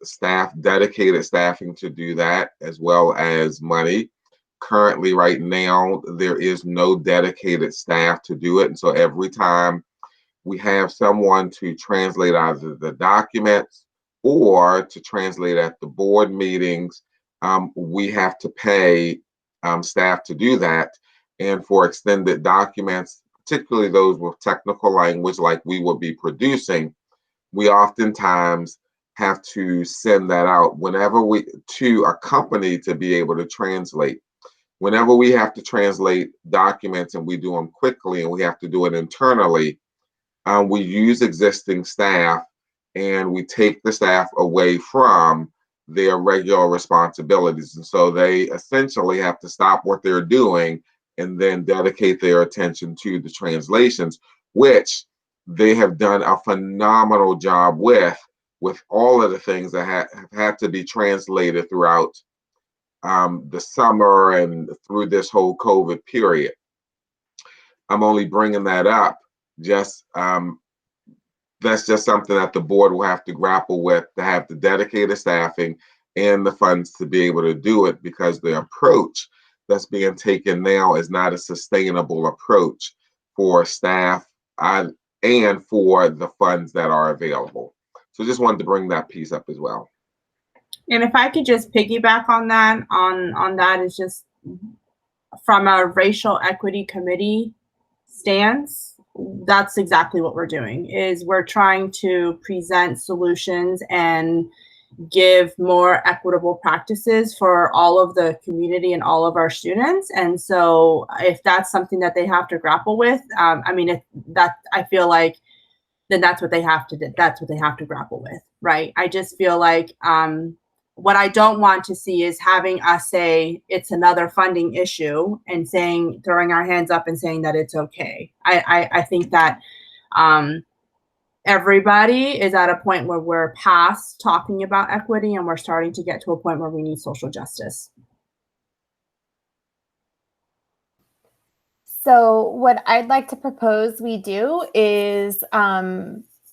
dedicated staffing to do that, as well as money. Currently, right now, there is no dedicated staff to do it. And so every time we have someone to translate either the documents or to translate at the board meetings, we have to pay staff to do that. And for extended documents, particularly those with technical language like we will be producing, we oftentimes have to send that out to a company to be able to translate. Whenever we have to translate documents and we do them quickly and we have to do it internally, we use existing staff and we take the staff away from their regular responsibilities. And so they essentially have to stop what they're doing and then dedicate their attention to the translations, which they have done a phenomenal job with all of the things that have had to be translated throughout the summer and through this whole COVID period. I'm only bringing that up just that's just something that the board will have to grapple with, to have the dedicated staffing and the funds to be able to do it, because the approach that's being taken now is not a sustainable approach for staff and for the funds that are available. So just wanted to bring that piece up as well. And if I could just piggyback on that, is just from a racial equity committee stance, that's exactly what we're doing. Is we're trying to present solutions and give more equitable practices for all of the community and all of our students. And so if that's something that they have to grapple with, I mean, if that, I feel like then that's what they have to do. That's what they have to grapple with, right? I just feel like what I don't want to see is having us say it's another funding issue and saying, throwing our hands up and saying that it's okay. I think that everybody is at a point where we're past talking about equity and we're starting to get to a point where we need social justice. So what I'd like to propose we do is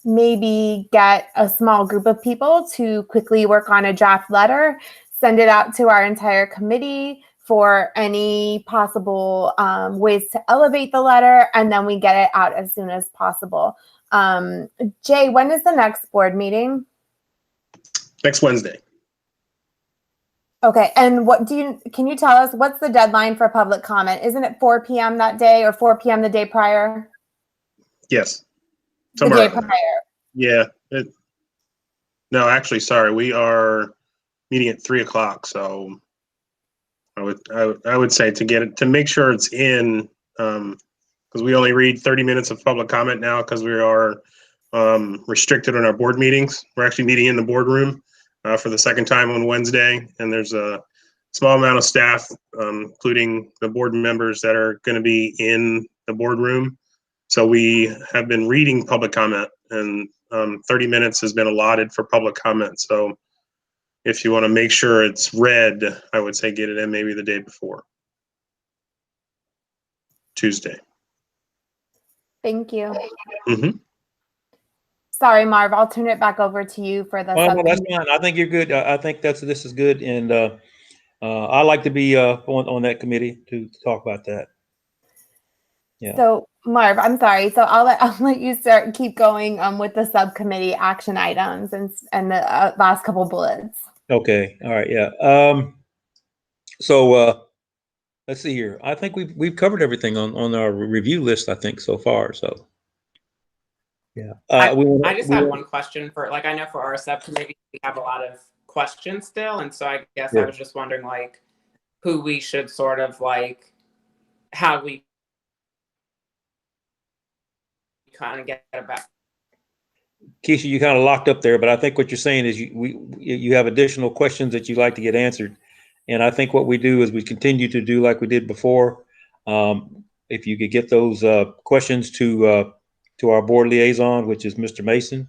maybe get a small group of people to quickly work on a draft letter, send it out to our entire committee for any possible ways to elevate the letter, and then we get it out as soon as possible. Jay, when is the next board meeting? Next Wednesday. Okay, and can you tell us what's the deadline for public comment? Isn't it 4 p.m. that day or 4 p.m. the day prior? Yes. The day prior. Yeah. No, actually, sorry. We are meeting at 3 o'clock. So I would say to make sure it's in, because we only read 30 minutes of public comment now because we are restricted on our board meetings. We're actually meeting in the boardroom for the second time on Wednesday, and there's a small amount of staff, including the board members, that are going to be in the boardroom. So we have been reading public comment, and 30 minutes has been allotted for public comment. So if you want to make sure it's read, I would say get it in maybe the day before, Tuesday. Thank you. Mm-hmm. Sorry, Marv, I'll turn it back over to you for the No, that's fine. I think you're good. I think this is good. And I like to be on that committee to talk about that. Yeah. So Marv, I'm sorry. So I'll let you keep going with the subcommittee action items and the last couple bullets. Okay. All right. Yeah. So let's see here. I think we've covered everything on our review list, I think, so far. So yeah. I just had one question for, like, I know for our subcommittee, we have a lot of questions still. And so I guess I was just wondering, like, who we should sort of, like, how we kind of get about. Keisha, you kind of locked up there, but I think what you're saying is you have additional questions that you'd like to get answered. And I think what we do is we continue to do like we did before. If you could get those questions to our board liaison, which is Mr. Mason,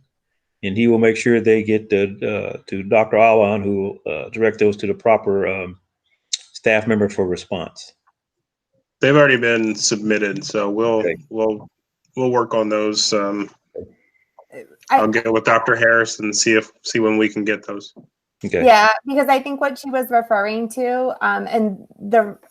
and he will make sure they get to Dr. Alon, who will direct those to the proper staff member for response. They've already been submitted, so we'll work on those. I'll get with Dr. Harris and see when we can get those. Okay. Yeah, because I think what she was referring to, and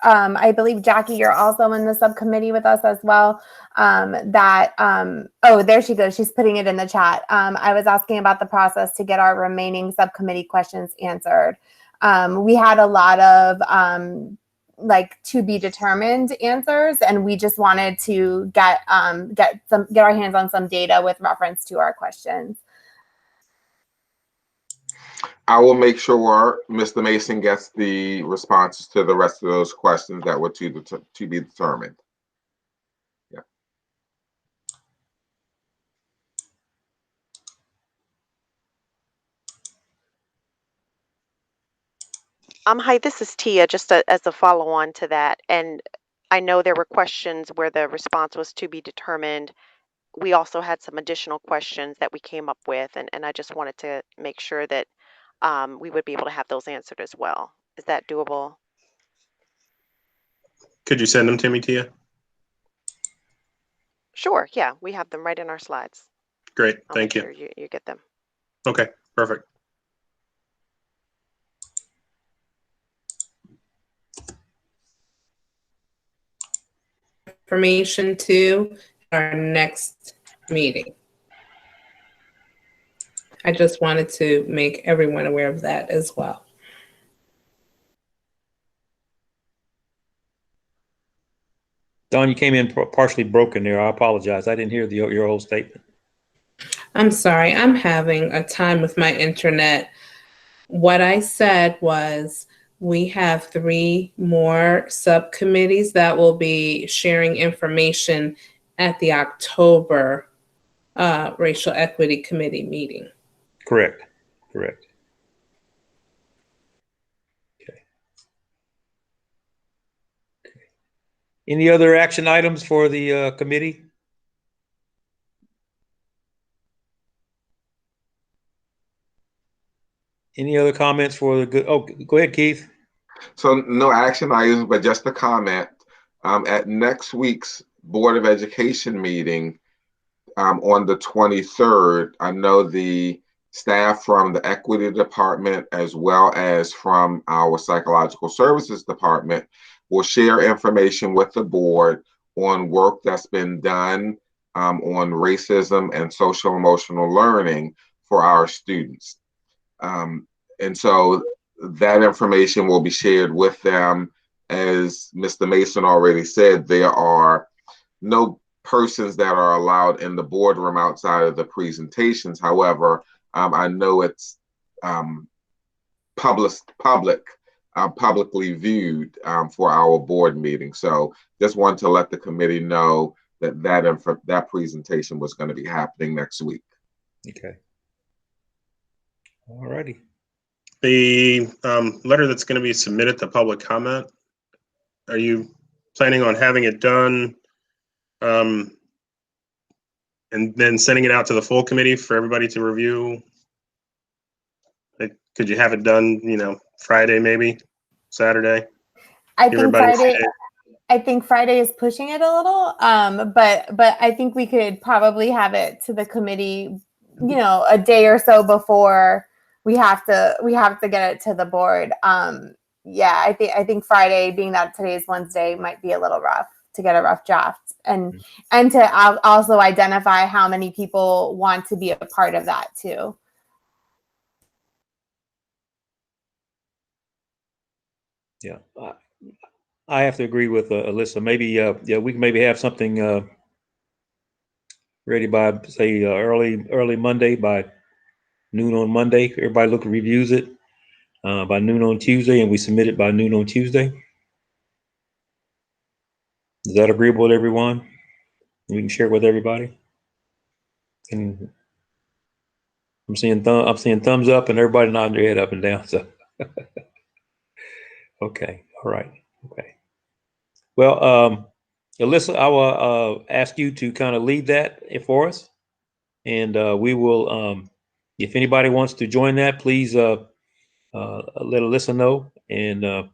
I believe Jackie, you're also in the subcommittee with us as well. Oh, there she goes. She's putting it in the chat. I was asking about the process to get our remaining subcommittee questions answered. We had a lot of like to be determined answers, and we just wanted to get our hands on some data with reference to our questions. I will make sure Mr. Mason gets the responses to the rest of those questions that were to be determined. Yeah. Hi, this is Tia, just as a follow-on to that. And I know there were questions where the response was to be determined. We also had some additional questions that we came up with, and I just wanted to make sure that we would be able to have those answered as well. Is that doable? Could you send them to me, Tia? Sure, yeah, we have them right in our slides. Great, I'll thank make you. sure you get them. Okay, perfect. Information to our next meeting. I just wanted to make everyone aware of that as well. Don, you came in partially broken there. I apologize. I didn't hear your whole statement. I'm sorry. I'm having a time with my internet. What I said was we have 3 more subcommittees that will be sharing information at the October Racial Equity Committee meeting. Correct. Correct. Okay. Any other action items for the committee? Any other comments for the good? Oh, go ahead, Keith. So no action items, but just a comment. At next week's Board of Education meeting on the 23rd, I know the staff from the Equity Department as well as from our Psychological Services Department will share information with the board on work that's been done on racism and social emotional learning for our students. And so that information will be shared with them. As Mr. Mason already said, there are no persons that are allowed in the boardroom outside of the presentations. However, I know it's publicly viewed for our board meeting. So just want to let the committee know that that presentation was going to be happening next week. Okay. All righty. The letter that's going to be submitted to public comment, are you planning on having it done and then sending it out to the full committee for everybody to review? Could you have it done, Friday, maybe Saturday? I think Friday is pushing it a little, but I think we could probably have it to the committee, a day or so before we have to get it to the board. Yeah, I think Friday, being that today's Wednesday, might be a little rough to get a rough draft and to also identify how many people want to be a part of that too. Yeah, I have to agree with Alyssa. Maybe we can maybe have something ready by say early Monday, by noon on Monday. Everybody reviews it by noon on Tuesday, and we submit it by noon on Tuesday. Is that agreeable with everyone? We can share it with everybody. And I'm seeing thumbs up, and everybody nodding their head up and down. So, okay, all right, okay. Well, Alyssa, I will ask you to kind of lead that for us, and we will. If anybody wants to join that, please let Alyssa know, and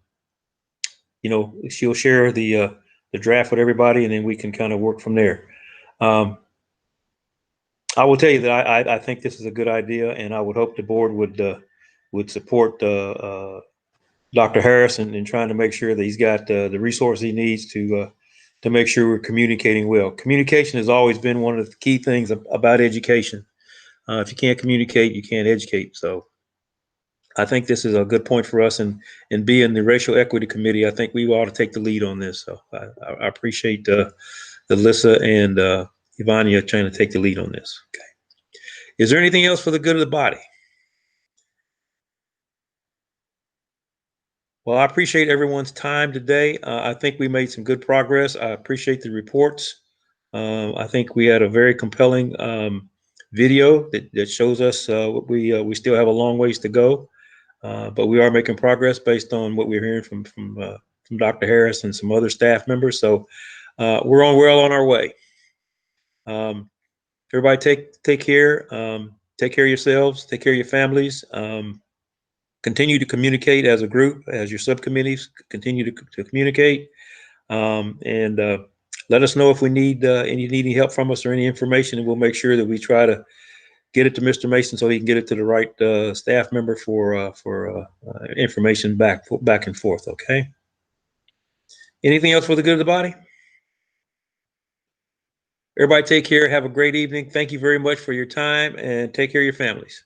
she'll share the draft with everybody, and then we can kind of work from there. I will tell you that I think this is a good idea, and I would hope the board would support Dr. Harrison in trying to make sure that he's got the resources he needs to make sure we're communicating well. Communication has always been one of the key things about education. If you can't communicate, you can't educate. So I think this is a good point for us, and being the Racial Equity Committee, I think we ought to take the lead on this. So I appreciate Alyssa and Ivania trying to take the lead on this. Okay. Is there anything else for the good of the body? Well, I appreciate everyone's time today. I think we made some good progress. I appreciate the reports. I think we had a very compelling video that shows us we still have a long ways to go, but we are making progress based on what we're hearing from Dr. Harris and some other staff members. So we're well on our way. Everybody take care. Take care of yourselves. Take care of your families. Continue to communicate as a group, as your subcommittees. Continue to communicate, and let us know if we need any help from us or any information, and we'll make sure that we try to get it to Mr. Mason so he can get it to the right staff member for information back and forth. Okay. Anything else for the good of the body? Everybody take care. Have a great evening. Thank you very much for your time, and take care of your families.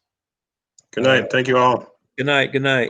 Good night. Thank you all. Good night. Good night.